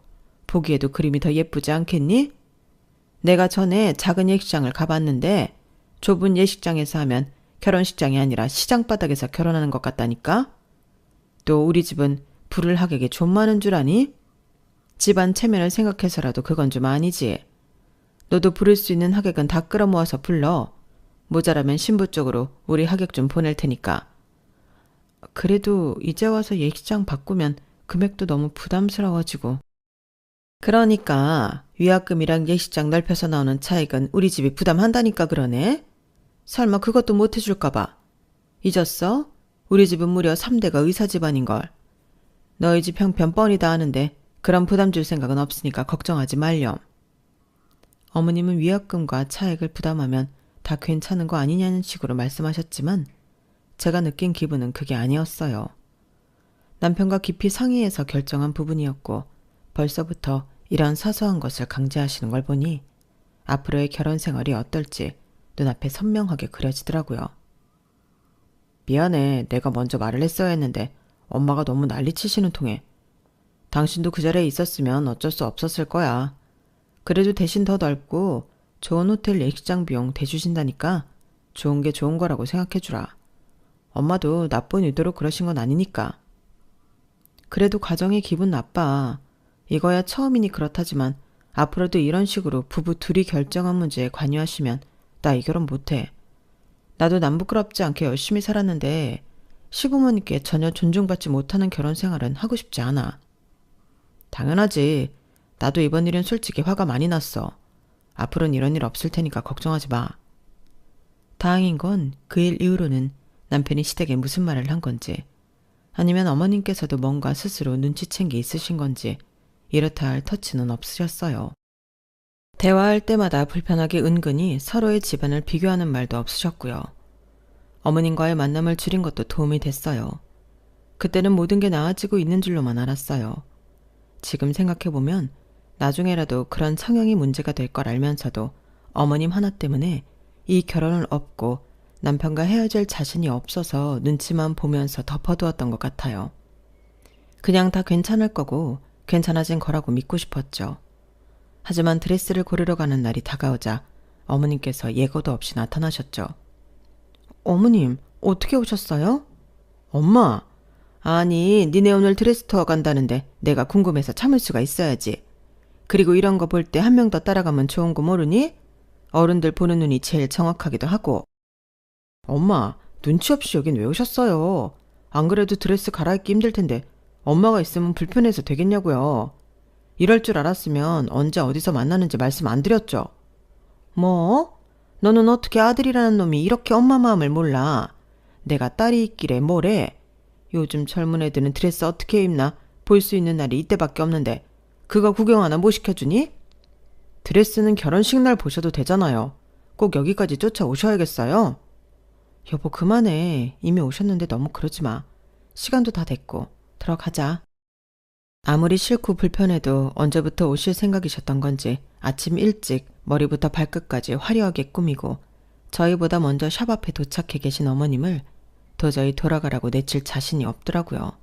보기에도 그림이 더 예쁘지 않겠니? 내가 전에 작은 예식장을 가봤는데 좁은 예식장에서 하면 결혼식장이 아니라 시장바닥에서 결혼하는 것 같다니까? 또 우리 집은 부를 하객이 좀 많은 줄 아니? 집안 체면을 생각해서라도 그건 좀 아니지. 너도 부를 수 있는 하객은 다 끌어모아서 불러. 모자라면 신부 쪽으로 우리 하객 좀 보낼 테니까. 그래도 이제 와서 예식장 바꾸면 금액도 너무 부담스러워지고. 그러니까 위약금이랑 예식장 넓혀서 나오는 차익은 우리 집이 부담한다니까 그러네. 설마 그것도 못 해줄까 봐. 잊었어? 우리 집은 무려 3대가 의사 집안인걸. 너희 집 형편 뻔히 다 아는데 그런 부담 줄 생각은 없으니까 걱정하지 말렴. 어머님은 위약금과 차액을 부담하면 다 괜찮은 거 아니냐는 식으로 말씀하셨지만 제가 느낀 기분은 그게 아니었어요. 남편과 깊이 상의해서 결정한 부분이었고 벌써부터 이런 사소한 것을 강제하시는 걸 보니 앞으로의 결혼 생활이 어떨지 눈앞에 선명하게 그려지더라고요. 미안해. 내가 먼저 말을 했어야 했는데 엄마가 너무 난리치시는 통에. 당신도 그 자리에 있었으면 어쩔 수 없었을 거야. 그래도 대신 더 넓고 좋은 호텔 예식장 비용 대주신다니까 좋은 게 좋은 거라고 생각해주라. 엄마도 나쁜 의도로 그러신 건 아니니까. 그래도 가정이 기분 나빠. 이거야 처음이니 그렇다지만 앞으로도 이런 식으로 부부 둘이 결정한 문제에 관여하시면 나 이 결혼 못해. 나도 남 부끄럽지 않게 열심히 살았는데 시부모님께 전혀 존중받지 못하는 결혼 생활은 하고 싶지 않아. 당연하지. 나도 이번 일은 솔직히 화가 많이 났어. 앞으로는 이런 일 없을 테니까 걱정하지 마. 다행인 건 그 일 이후로는 남편이 시댁에 무슨 말을 한 건지, 아니면 어머님께서도 뭔가 스스로 눈치챈 게 있으신 건지 이렇다 할 터치는 없으셨어요. 대화할 때마다 불편하게 은근히 서로의 집안을 비교하는 말도 없으셨고요. 어머님과의 만남을 줄인 것도 도움이 됐어요. 그때는 모든 게 나아지고 있는 줄로만 알았어요. 지금 생각해보면 나중에라도 그런 성향이 문제가 될 걸 알면서도 어머님 하나 때문에 이 결혼을 업고 남편과 헤어질 자신이 없어서 눈치만 보면서 덮어두었던 것 같아요. 그냥 다 괜찮을 거고 괜찮아진 거라고 믿고 싶었죠. 하지만 드레스를 고르러 가는 날이 다가오자 어머님께서 예고도 없이 나타나셨죠. 어머님, 어떻게 오셨어요? 엄마, 아니, 니네 오늘 드레스 투어 간다는데 내가 궁금해서 참을 수가 있어야지. 그리고 이런 거 볼 때 한 명 더 따라가면 좋은 거 모르니? 어른들 보는 눈이 제일 정확하기도 하고. 엄마, 눈치 없이 여긴 왜 오셨어요? 안 그래도 드레스 갈아입기 힘들 텐데 엄마가 있으면 불편해서 되겠냐고요. 이럴 줄 알았으면 언제 어디서 만나는지 말씀 안 드렸죠. 뭐? 너는 어떻게 아들이라는 놈이 이렇게 엄마 마음을 몰라? 내가 딸이 있길래 뭐래? 요즘 젊은 애들은 드레스 어떻게 입나 볼 수 있는 날이 이때밖에 없는데 그거 구경 하나 못 시켜주니? 드레스는 결혼식 날 보셔도 되잖아요. 꼭 여기까지 쫓아오셔야겠어요? 여보, 그만해. 이미 오셨는데 너무 그러지 마. 시간도 다 됐고 들어가자. 아무리 싫고 불편해도 언제부터 오실 생각이셨던 건지 아침 일찍 머리부터 발끝까지 화려하게 꾸미고 저희보다 먼저 샵 앞에 도착해 계신 어머님을 도저히 돌아가라고 내칠 자신이 없더라고요.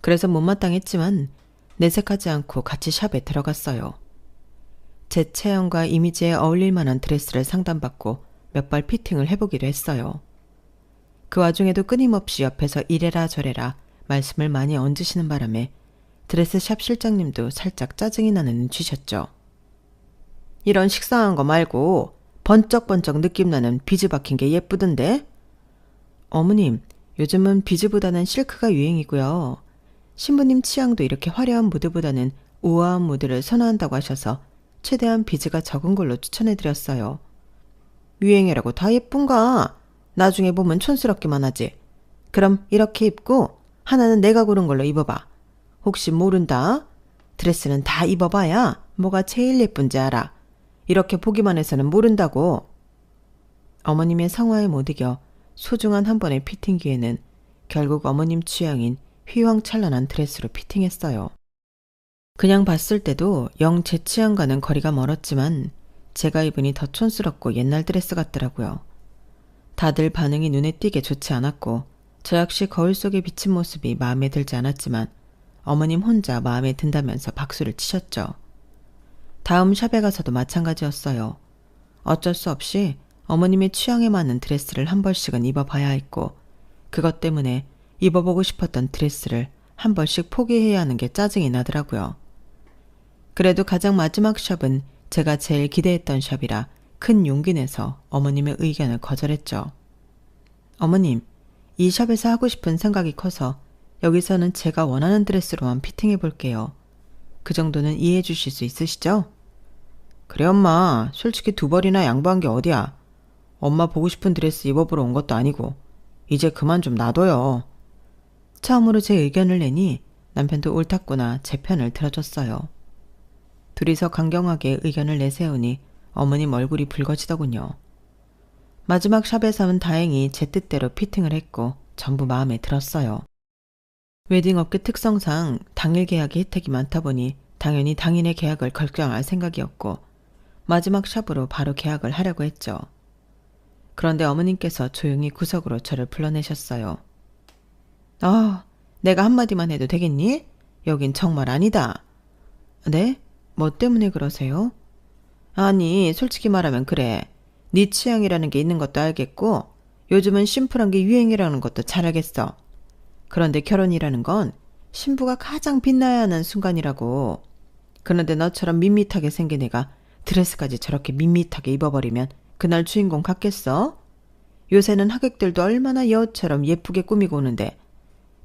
그래서 못마땅했지만 내색하지 않고 같이 샵에 들어갔어요. 제 체형과 이미지에 어울릴 만한 드레스를 상담받고 몇 벌 피팅을 해보기로 했어요. 그 와중에도 끊임없이 옆에서 이래라 저래라 말씀을 많이 얹으시는 바람에 드레스샵 실장님도 살짝 짜증이 나는 눈치셨죠. 이런 식상한 거 말고 번쩍번쩍 느낌 나는 비즈 박힌 게 예쁘던데? 어머님, 요즘은 비즈보다는 실크가 유행이고요. 신부님 취향도 이렇게 화려한 무드보다는 우아한 무드를 선호한다고 하셔서 최대한 비즈가 적은 걸로 추천해드렸어요. 유행이라고 다 예쁜가? 나중에 보면 촌스럽기만 하지. 그럼 이렇게 입고 하나는 내가 고른 걸로 입어봐. 혹시 모른다? 드레스는 다 입어봐야 뭐가 제일 예쁜지 알아. 이렇게 보기만 해서는 모른다고. 어머님의 성화에 못 이겨 소중한 한 번의 피팅기에는 결국 어머님 취향인 휘황찬란한 드레스로 피팅했어요. 그냥 봤을 때도 영 제 취향과는 거리가 멀었지만 제가 입으니 더 촌스럽고 옛날 드레스 같더라고요. 다들 반응이 눈에 띄게 좋지 않았고 저 역시 거울 속에 비친 모습이 마음에 들지 않았지만 어머님 혼자 마음에 든다면서 박수를 치셨죠. 다음 샵에 가서도 마찬가지였어요. 어쩔 수 없이 어머님의 취향에 맞는 드레스를 한 벌씩은 입어봐야 했고 그것 때문에 입어보고 싶었던 드레스를 한 벌씩 포기해야 하는 게 짜증이 나더라고요. 그래도 가장 마지막 샵은 제가 제일 기대했던 샵이라 큰 용기 내서 어머님의 의견을 거절했죠. 어머님, 이 샵에서 하고 싶은 생각이 커서 여기서는 제가 원하는 드레스로만 피팅해 볼게요. 그 정도는 이해해 주실 수 있으시죠? 그래 엄마, 솔직히 두 벌이나 양보한 게 어디야. 엄마 보고 싶은 드레스 입어보러 온 것도 아니고 이제 그만 좀 놔둬요. 처음으로 제 의견을 내니 남편도 옳았구나 제 편을 들어줬어요. 둘이서 강경하게 의견을 내세우니 어머님 얼굴이 붉어지더군요. 마지막 샵에서는 다행히 제 뜻대로 피팅을 했고 전부 마음에 들었어요. 웨딩업계 특성상 당일 계약이 혜택이 많다 보니 당연히 당일의 계약을 결정할 생각이었고 마지막 샵으로 바로 계약을 하려고 했죠. 그런데 어머님께서 조용히 구석으로 저를 불러내셨어요. 내가 한마디만 해도 되겠니? 여긴 정말 아니다. 네? 뭐 때문에 그러세요? 아니, 솔직히 말하면 그래. 네 취향이라는 게 있는 것도 알겠고 요즘은 심플한 게 유행이라는 것도 잘 알겠어. 그런데 결혼이라는 건 신부가 가장 빛나야 하는 순간이라고. 그런데 너처럼 밋밋하게 생긴 애가 드레스까지 저렇게 밋밋하게 입어버리면 그날 주인공 같겠어? 요새는 하객들도 얼마나 여우처럼 예쁘게 꾸미고 오는데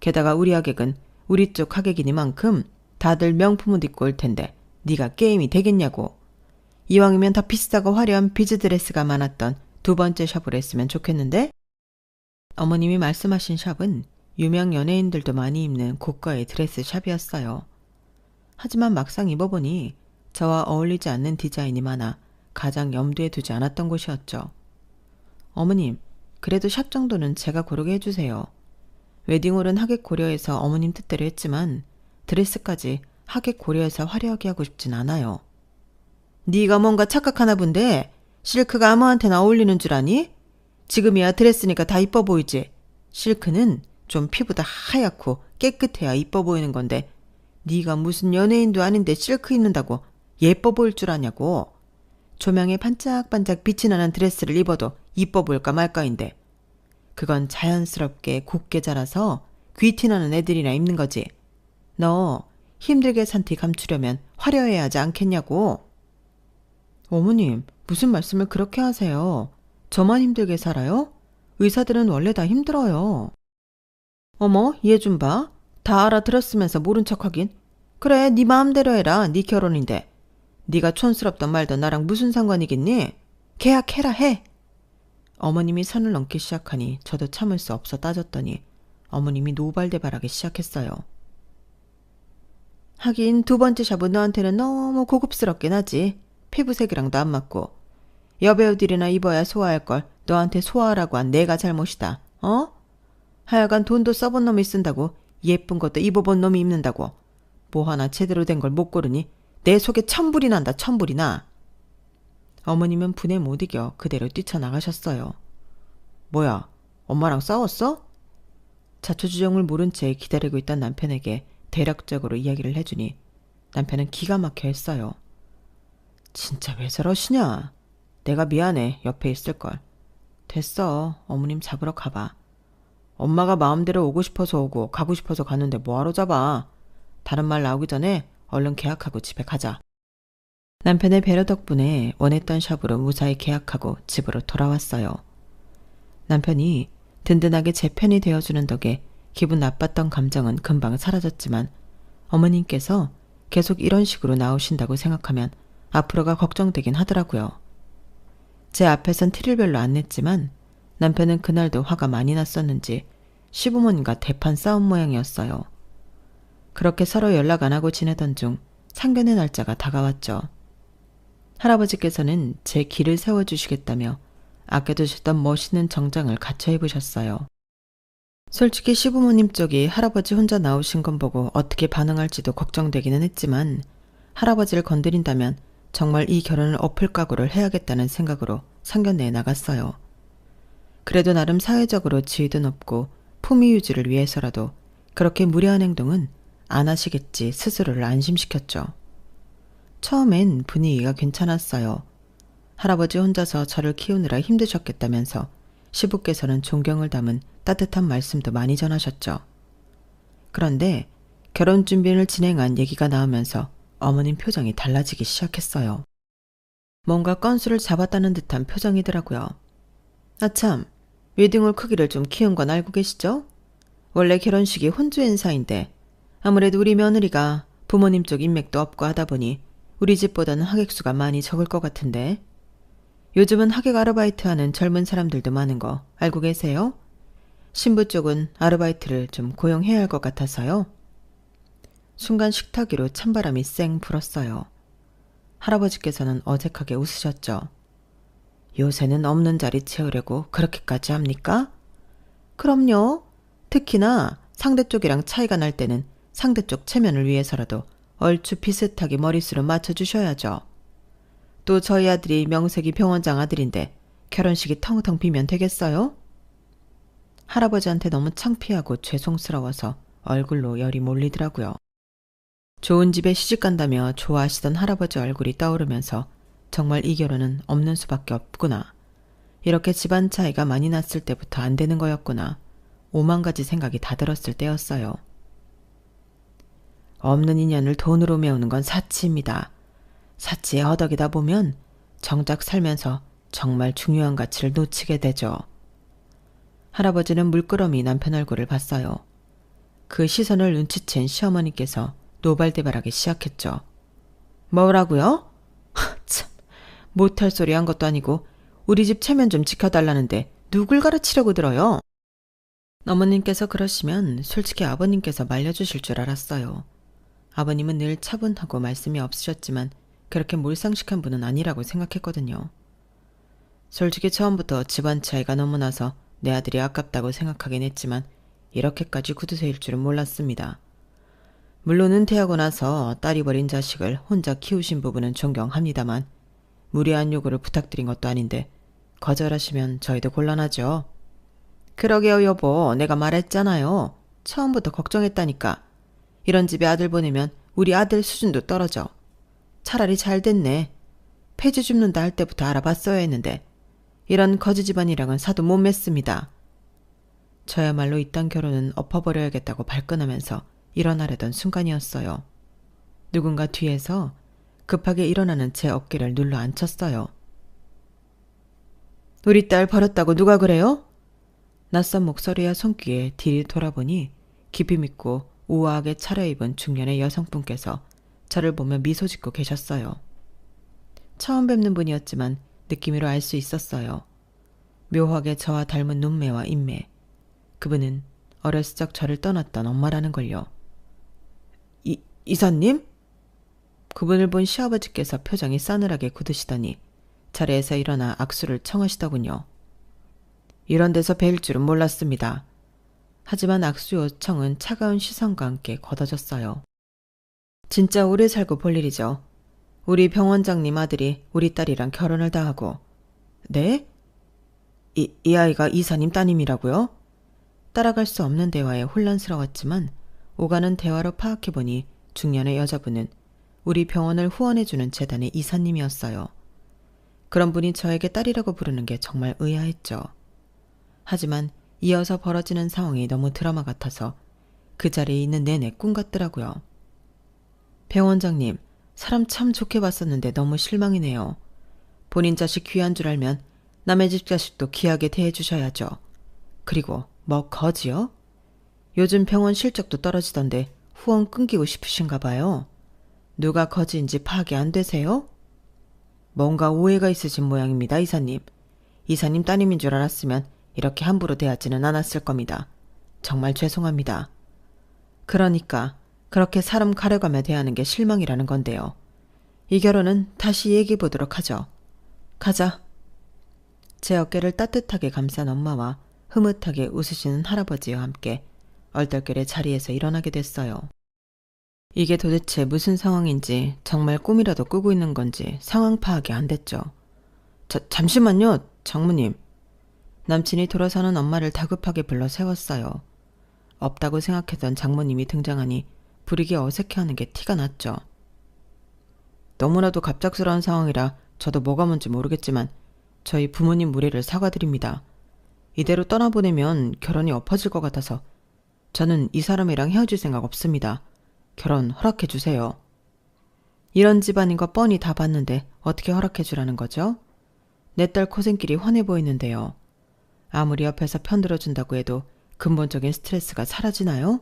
게다가 우리 하객은 우리 쪽 하객이니만큼 다들 명품 옷 입고 올 텐데 네가 게임이 되겠냐고. 이왕이면 더 비싸고 화려한 비즈 드레스가 많았던 두 번째 샵으로 했으면 좋겠는데? 어머님이 말씀하신 샵은 유명 연예인들도 많이 입는 고가의 드레스 샵이었어요. 하지만 막상 입어보니 저와 어울리지 않는 디자인이 많아 가장 염두에 두지 않았던 곳이었죠. 어머님, 그래도 샵 정도는 제가 고르게 해주세요. 웨딩홀은 하객 고려해서 어머님 뜻대로 했지만 드레스까지 하객 고려해서 화려하게 하고 싶진 않아요. 네가 뭔가 착각하나 본데 실크가 아무한테나 어울리는 줄 아니? 지금이야 드레스니까 다 이뻐 보이지. 실크는 좀 피부도 하얗고 깨끗해야 이뻐 보이는 건데 네가 무슨 연예인도 아닌데 실크 입는다고 예뻐 보일 줄 아냐고. 조명에 반짝반짝 빛이 나는 드레스를 입어도 이뻐 보일까 말까인데 그건 자연스럽게 곱게 자라서 귀티나는 애들이나 입는 거지. 너 힘들게 산 티 감추려면 화려해야 하지 않겠냐고. 어머님, 무슨 말씀을 그렇게 하세요? 저만 힘들게 살아요? 의사들은 원래 다 힘들어요. 어머, 얘 좀 봐. 다 알아들었으면서 모른 척하긴. 그래, 네 마음대로 해라. 네 결혼인데. 네가 촌스럽던 말던 나랑 무슨 상관이겠니? 계약해라 해. 어머님이 선을 넘기 시작하니 저도 참을 수 없어 따졌더니 어머님이 노발대발하기 시작했어요. 하긴 두 번째 샵은 너한테는 너무 고급스럽긴 하지. 피부색이랑도 안 맞고. 여배우들이나 입어야 소화할 걸 너한테 소화하라고 한 내가 잘못이다. 어? 하여간 돈도 써본 놈이 쓴다고 예쁜 것도 입어본 놈이 입는다고 뭐 하나 제대로 된 걸 못 고르니 내 속에 천불이 난다. 천불이 나. 어머님은 분에 못 이겨 그대로 뛰쳐나가셨어요. 뭐야, 엄마랑 싸웠어? 자초지종을 모른 채 기다리고 있던 남편에게 대략적으로 이야기를 해주니 남편은 기가 막혀 했어요. 진짜 왜 저러시냐? 내가 미안해. 옆에 있을걸. 됐어. 어머님 잡으러 가봐. 엄마가 마음대로 오고 싶어서 오고 가고 싶어서 가는데 뭐하러 잡아. 다른 말 나오기 전에 얼른 계약하고 집에 가자. 남편의 배려 덕분에 원했던 샵으로 무사히 계약하고 집으로 돌아왔어요. 남편이 든든하게 제 편이 되어주는 덕에 기분 나빴던 감정은 금방 사라졌지만 어머님께서 계속 이런 식으로 나오신다고 생각하면 앞으로가 걱정되긴 하더라고요. 제 앞에선 티를 별로 안 냈지만 남편은 그날도 화가 많이 났었는지 시부모님과 대판 싸운 모양이었어요. 그렇게 서로 연락 안 하고 지내던 중 상견례 날짜가 다가왔죠. 할아버지께서는 제 길을 세워주시겠다며 아껴두셨던 멋있는 정장을 갖춰 입으셨어요. 솔직히 시부모님 쪽이 할아버지 혼자 나오신 건 보고 어떻게 반응할지도 걱정되기는 했지만 할아버지를 건드린다면 정말 이 결혼을 엎을 각오를 해야겠다는 생각으로 상견례에 나갔어요. 그래도 나름 사회적으로 지위도 높고 품위 유지를 위해서라도 그렇게 무례한 행동은 안 하시겠지 스스로를 안심시켰죠. 처음엔 분위기가 괜찮았어요. 할아버지 혼자서 저를 키우느라 힘드셨겠다면서 시부께서는 존경을 담은 따뜻한 말씀도 많이 전하셨죠. 그런데 결혼 준비를 진행한 얘기가 나오면서 어머님 표정이 달라지기 시작했어요. 뭔가 건수를 잡았다는 듯한 표정이더라고요. 아참, 웨딩홀 크기를 좀 키운 건 알고 계시죠? 원래 결혼식이 혼주 행사인데 아무래도 우리 며느리가 부모님 쪽 인맥도 없고 하다 보니 우리 집보다는 하객 수가 많이 적을 것 같은데 요즘은 하객 아르바이트 하는 젊은 사람들도 많은 거 알고 계세요? 신부 쪽은 아르바이트를 좀 고용해야 할 것 같아서요. 순간 식탁 위로 찬바람이 쌩 불었어요. 할아버지께서는 어색하게 웃으셨죠. 요새는 없는 자리 채우려고 그렇게까지 합니까? 그럼요. 특히나 상대 쪽이랑 차이가 날 때는 상대 쪽 체면을 위해서라도 얼추 비슷하게 머릿수를 맞춰주셔야죠. 또 저희 아들이 명색이 병원장 아들인데 결혼식이 텅텅 비면 되겠어요? 할아버지한테 너무 창피하고 죄송스러워서 얼굴로 열이 몰리더라고요. 좋은 집에 시집간다며 좋아하시던 할아버지 얼굴이 떠오르면서 정말 이 결혼은 없는 수밖에 없구나. 이렇게 집안 차이가 많이 났을 때부터 안 되는 거였구나. 5만 가지 생각이 다 들었을 때였어요. 없는 인연을 돈으로 메우는 건 사치입니다. 사치에 허덕이다 보면 정작 살면서 정말 중요한 가치를 놓치게 되죠. 할아버지는 물끄러미 남편 얼굴을 봤어요. 그 시선을 눈치챈 시어머니께서 노발대발하기 시작했죠. 뭐라고요? 참, 못할 소리 한 것도 아니고 우리 집 체면 좀 지켜달라는데 누굴 가르치려고 들어요? 어머님께서 그러시면 솔직히 아버님께서 말려주실 줄 알았어요. 아버님은 늘 차분하고 말씀이 없으셨지만 그렇게 몰상식한 분은 아니라고 생각했거든요. 솔직히 처음부터 집안 차이가 너무 나서 내 아들이 아깝다고 생각하긴 했지만 이렇게까지 구두쇠일 줄은 몰랐습니다. 물론 은퇴하고 나서 딸이 버린 자식을 혼자 키우신 부분은 존경합니다만 무리한 요구를 부탁드린 것도 아닌데 거절하시면 저희도 곤란하죠. 그러게요, 여보. 내가 말했잖아요. 처음부터 걱정했다니까. 이런 집에 아들 보내면 우리 아들 수준도 떨어져. 차라리 잘 됐네. 폐지 줍는다 할 때부터 알아봤어야 했는데 이런 거지 집안이랑은 사도 못 맺습니다. 저야말로 이딴 결혼은 엎어버려야겠다고 발끈하면서 일어나려던 순간이었어요. 누군가 뒤에서 급하게 일어나는 제 어깨를 눌러 앉혔어요. 우리 딸 버렸다고 누가 그래요? 낯선 목소리와 손귀에 뒤를 돌아보니 깊이 믿고 우아하게 차려입은 중년의 여성분께서 저를 보며 미소 짓고 계셨어요. 처음 뵙는 분이었지만 느낌으로 알 수 있었어요. 묘하게 저와 닮은 눈매와 인매. 그분은 어렸을 적 저를 떠났던 엄마라는 걸요. 이사님? 그분을 본 시아버지께서 표정이 싸늘하게 굳으시더니 자리에서 일어나 악수를 청하시더군요. 이런 데서 뵐 줄은 몰랐습니다. 하지만 악수 요청은 차가운 시선과 함께 걷어졌어요. 진짜 오래 살고 볼 일이죠. 우리 병원장님 아들이 우리 딸이랑 결혼을 다 하고. 네? 이 아이가 이사님 따님이라고요? 따라갈 수 없는 대화에 혼란스러웠지만 오가는 대화로 파악해보니 중년의 여자분은 우리 병원을 후원해주는 재단의 이사님이었어요. 그런 분이 저에게 딸이라고 부르는 게 정말 의아했죠. 하지만 이어서 벌어지는 상황이 너무 드라마 같아서 그 자리에 있는 내내 꿈 같더라고요. 병원장님, 사람 참 좋게 봤었는데 너무 실망이네요. 본인 자식 귀한 줄 알면 남의 집 자식도 귀하게 대해주셔야죠. 그리고 뭐 거지요? 요즘 병원 실적도 떨어지던데 후원 끊기고 싶으신가 봐요. 누가 거지인지 파악이 안 되세요? 뭔가 오해가 있으신 모양입니다, 이사님. 이사님 따님인 줄 알았으면 이렇게 함부로 대하지는 않았을 겁니다. 정말 죄송합니다. 그러니까 그렇게 사람 가려가며 대하는 게 실망이라는 건데요. 이 결혼은 다시 얘기해 보도록 하죠. 가자. 제 어깨를 따뜻하게 감싼 엄마와 흐뭇하게 웃으시는 할아버지와 함께 얼떨결에 자리에서 일어나게 됐어요. 이게 도대체 무슨 상황인지 정말 꿈이라도 꾸고 있는 건지 상황 파악이 안 됐죠. 잠시만요, 장모님. 남친이 돌아서는 엄마를 다급하게 불러 세웠어요. 없다고 생각했던 장모님이 등장하니 부리기 어색해하는 게 티가 났죠. 너무나도 갑작스러운 상황이라 저도 뭐가 뭔지 모르겠지만 저희 부모님 무례를 사과드립니다. 이대로 떠나보내면 결혼이 엎어질 것 같아서 저는 이 사람이랑 헤어질 생각 없습니다. 결혼 허락해 주세요. 이런 집안인 거 뻔히 다 봤는데 어떻게 허락해 주라는 거죠? 내 딸 고생길이 훤해 보이는데요. 아무리 옆에서 편들어준다고 해도 근본적인 스트레스가 사라지나요?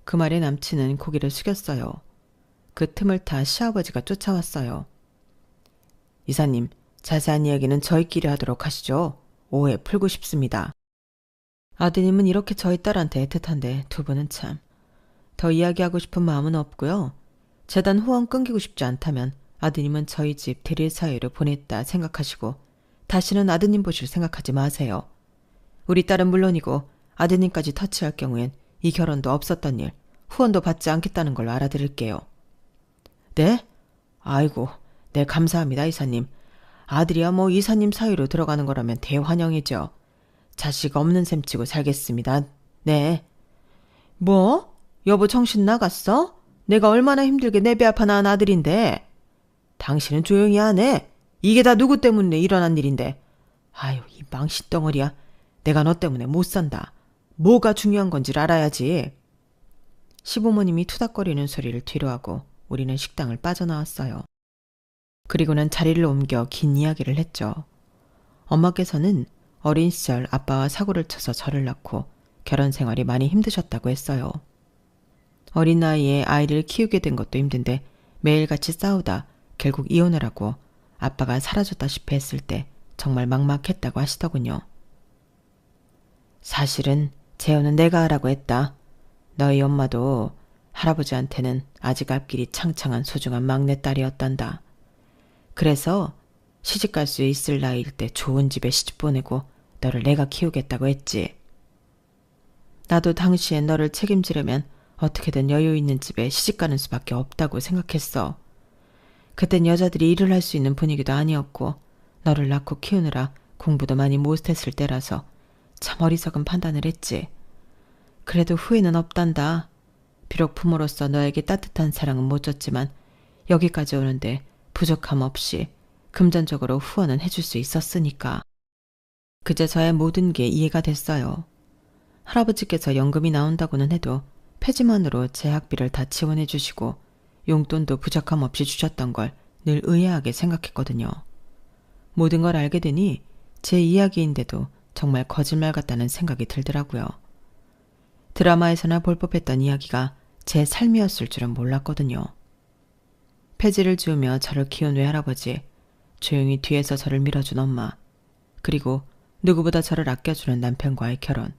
그 말에 남친은 고개를 숙였어요. 그 틈을 타 시아버지가 쫓아왔어요. 이사님, 자세한 이야기는 저희끼리 하도록 하시죠. 오해 풀고 싶습니다. 아드님은 이렇게 저희 딸한테 애틋한데 두 분은 참. 더 이야기하고 싶은 마음은 없고요. 재단 후원 끊기고 싶지 않다면 아드님은 저희 집 대릴 사유를 보냈다 생각하시고 다시는 아드님 보실 생각하지 마세요. 우리 딸은 물론이고 아드님까지 터치할 경우엔 이 결혼도 없었던 일, 후원도 받지 않겠다는 걸로 알아드릴게요. 네? 아이고, 네 감사합니다 이사님. 아들이야 뭐 이사님 사유로 들어가는 거라면 대환영이죠. 자식 없는 셈 치고 살겠습니다. 네. 뭐? 여보 정신 나갔어? 내가 얼마나 힘들게 내 배 아파 낳은 아들인데. 당신은 조용히 하네. 이게 다 누구 때문에 일어난 일인데. 아유, 이 망신덩어리야. 내가 너 때문에 못 산다. 뭐가 중요한 건지를 알아야지. 시부모님이 투닥거리는 소리를 뒤로하고 우리는 식당을 빠져나왔어요. 그리고는 자리를 옮겨 긴 이야기를 했죠. 엄마께서는 어린 시절 아빠와 사고를 쳐서 저를 낳고 결혼 생활이 많이 힘드셨다고 했어요. 어린 나이에 아이를 키우게 된 것도 힘든데 매일같이 싸우다 결국 이혼을 하고 아빠가 사라졌다시피 했을 때 정말 막막했다고 하시더군요. 사실은 재혼은 내가 하라고 했다. 너희 엄마도 할아버지한테는 아직 앞길이 창창한 소중한 막내딸이었단다. 그래서 시집갈 수 있을 나이일 때 좋은 집에 시집 보내고 너를 내가 키우겠다고 했지. 나도 당시에 너를 책임지려면 어떻게든 여유 있는 집에 시집가는 수밖에 없다고 생각했어. 그땐 여자들이 일을 할 수 있는 분위기도 아니었고 너를 낳고 키우느라 공부도 많이 못했을 때라서 참 어리석은 판단을 했지. 그래도 후회는 없단다. 비록 부모로서 너에게 따뜻한 사랑은 못 줬지만 여기까지 오는데 부족함 없이 금전적으로 후원은 해줄 수 있었으니까. 그제서야 모든 게 이해가 됐어요. 할아버지께서 연금이 나온다고는 해도 폐지만으로 제 학비를 다 지원해 주시고 용돈도 부족함 없이 주셨던 걸 늘 의아하게 생각했거든요. 모든 걸 알게 되니 제 이야기인데도 정말 거짓말 같다는 생각이 들더라고요. 드라마에서나 볼 법했던 이야기가 제 삶이었을 줄은 몰랐거든요. 폐지를 지우며 저를 키운 외할아버지, 조용히 뒤에서 저를 밀어준 엄마, 그리고 누구보다 저를 아껴주는 남편과의 결혼.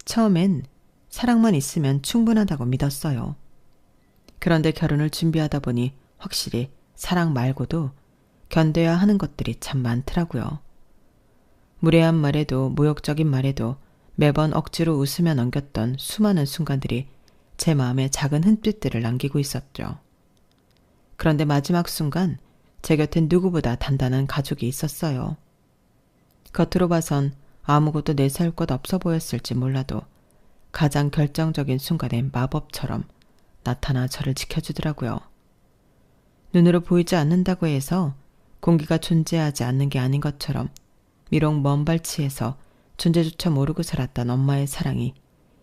처음엔 사랑만 있으면 충분하다고 믿었어요. 그런데 결혼을 준비하다 보니 확실히 사랑 말고도 견뎌야 하는 것들이 참 많더라고요. 무례한 말에도 모욕적인 말에도 매번 억지로 웃으며 넘겼던 수많은 순간들이 제 마음에 작은 흠집들을 남기고 있었죠. 그런데 마지막 순간 제 곁엔 누구보다 단단한 가족이 있었어요. 겉으로 봐선 아무것도 내세울 것 없어 보였을지 몰라도 가장 결정적인 순간엔 마법처럼 나타나 저를 지켜주더라고요. 눈으로 보이지 않는다고 해서 공기가 존재하지 않는 게 아닌 것처럼 비록 먼 발치에서 존재조차 모르고 살았던 엄마의 사랑이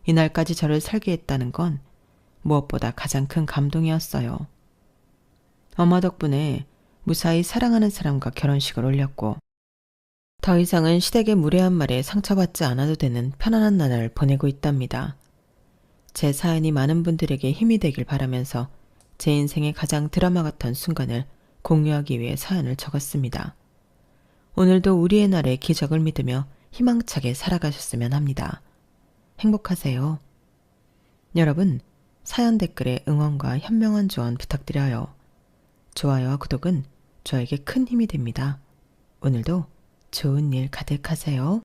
이날까지 저를 살게 했다는 건 무엇보다 가장 큰 감동이었어요. 엄마 덕분에 무사히 사랑하는 사람과 결혼식을 올렸고 더 이상은 시댁의 무례한 말에 상처받지 않아도 되는 편안한 나날을 보내고 있답니다. 제 사연이 많은 분들에게 힘이 되길 바라면서 제 인생의 가장 드라마 같은 순간을 공유하기 위해 사연을 적었습니다. 오늘도 우리의 날의 기적을 믿으며 희망차게 살아가셨으면 합니다. 행복하세요. 여러분, 사연 댓글에 응원과 현명한 조언 부탁드려요. 좋아요와 구독은 저에게 큰 힘이 됩니다. 오늘도 좋은 일 가득하세요.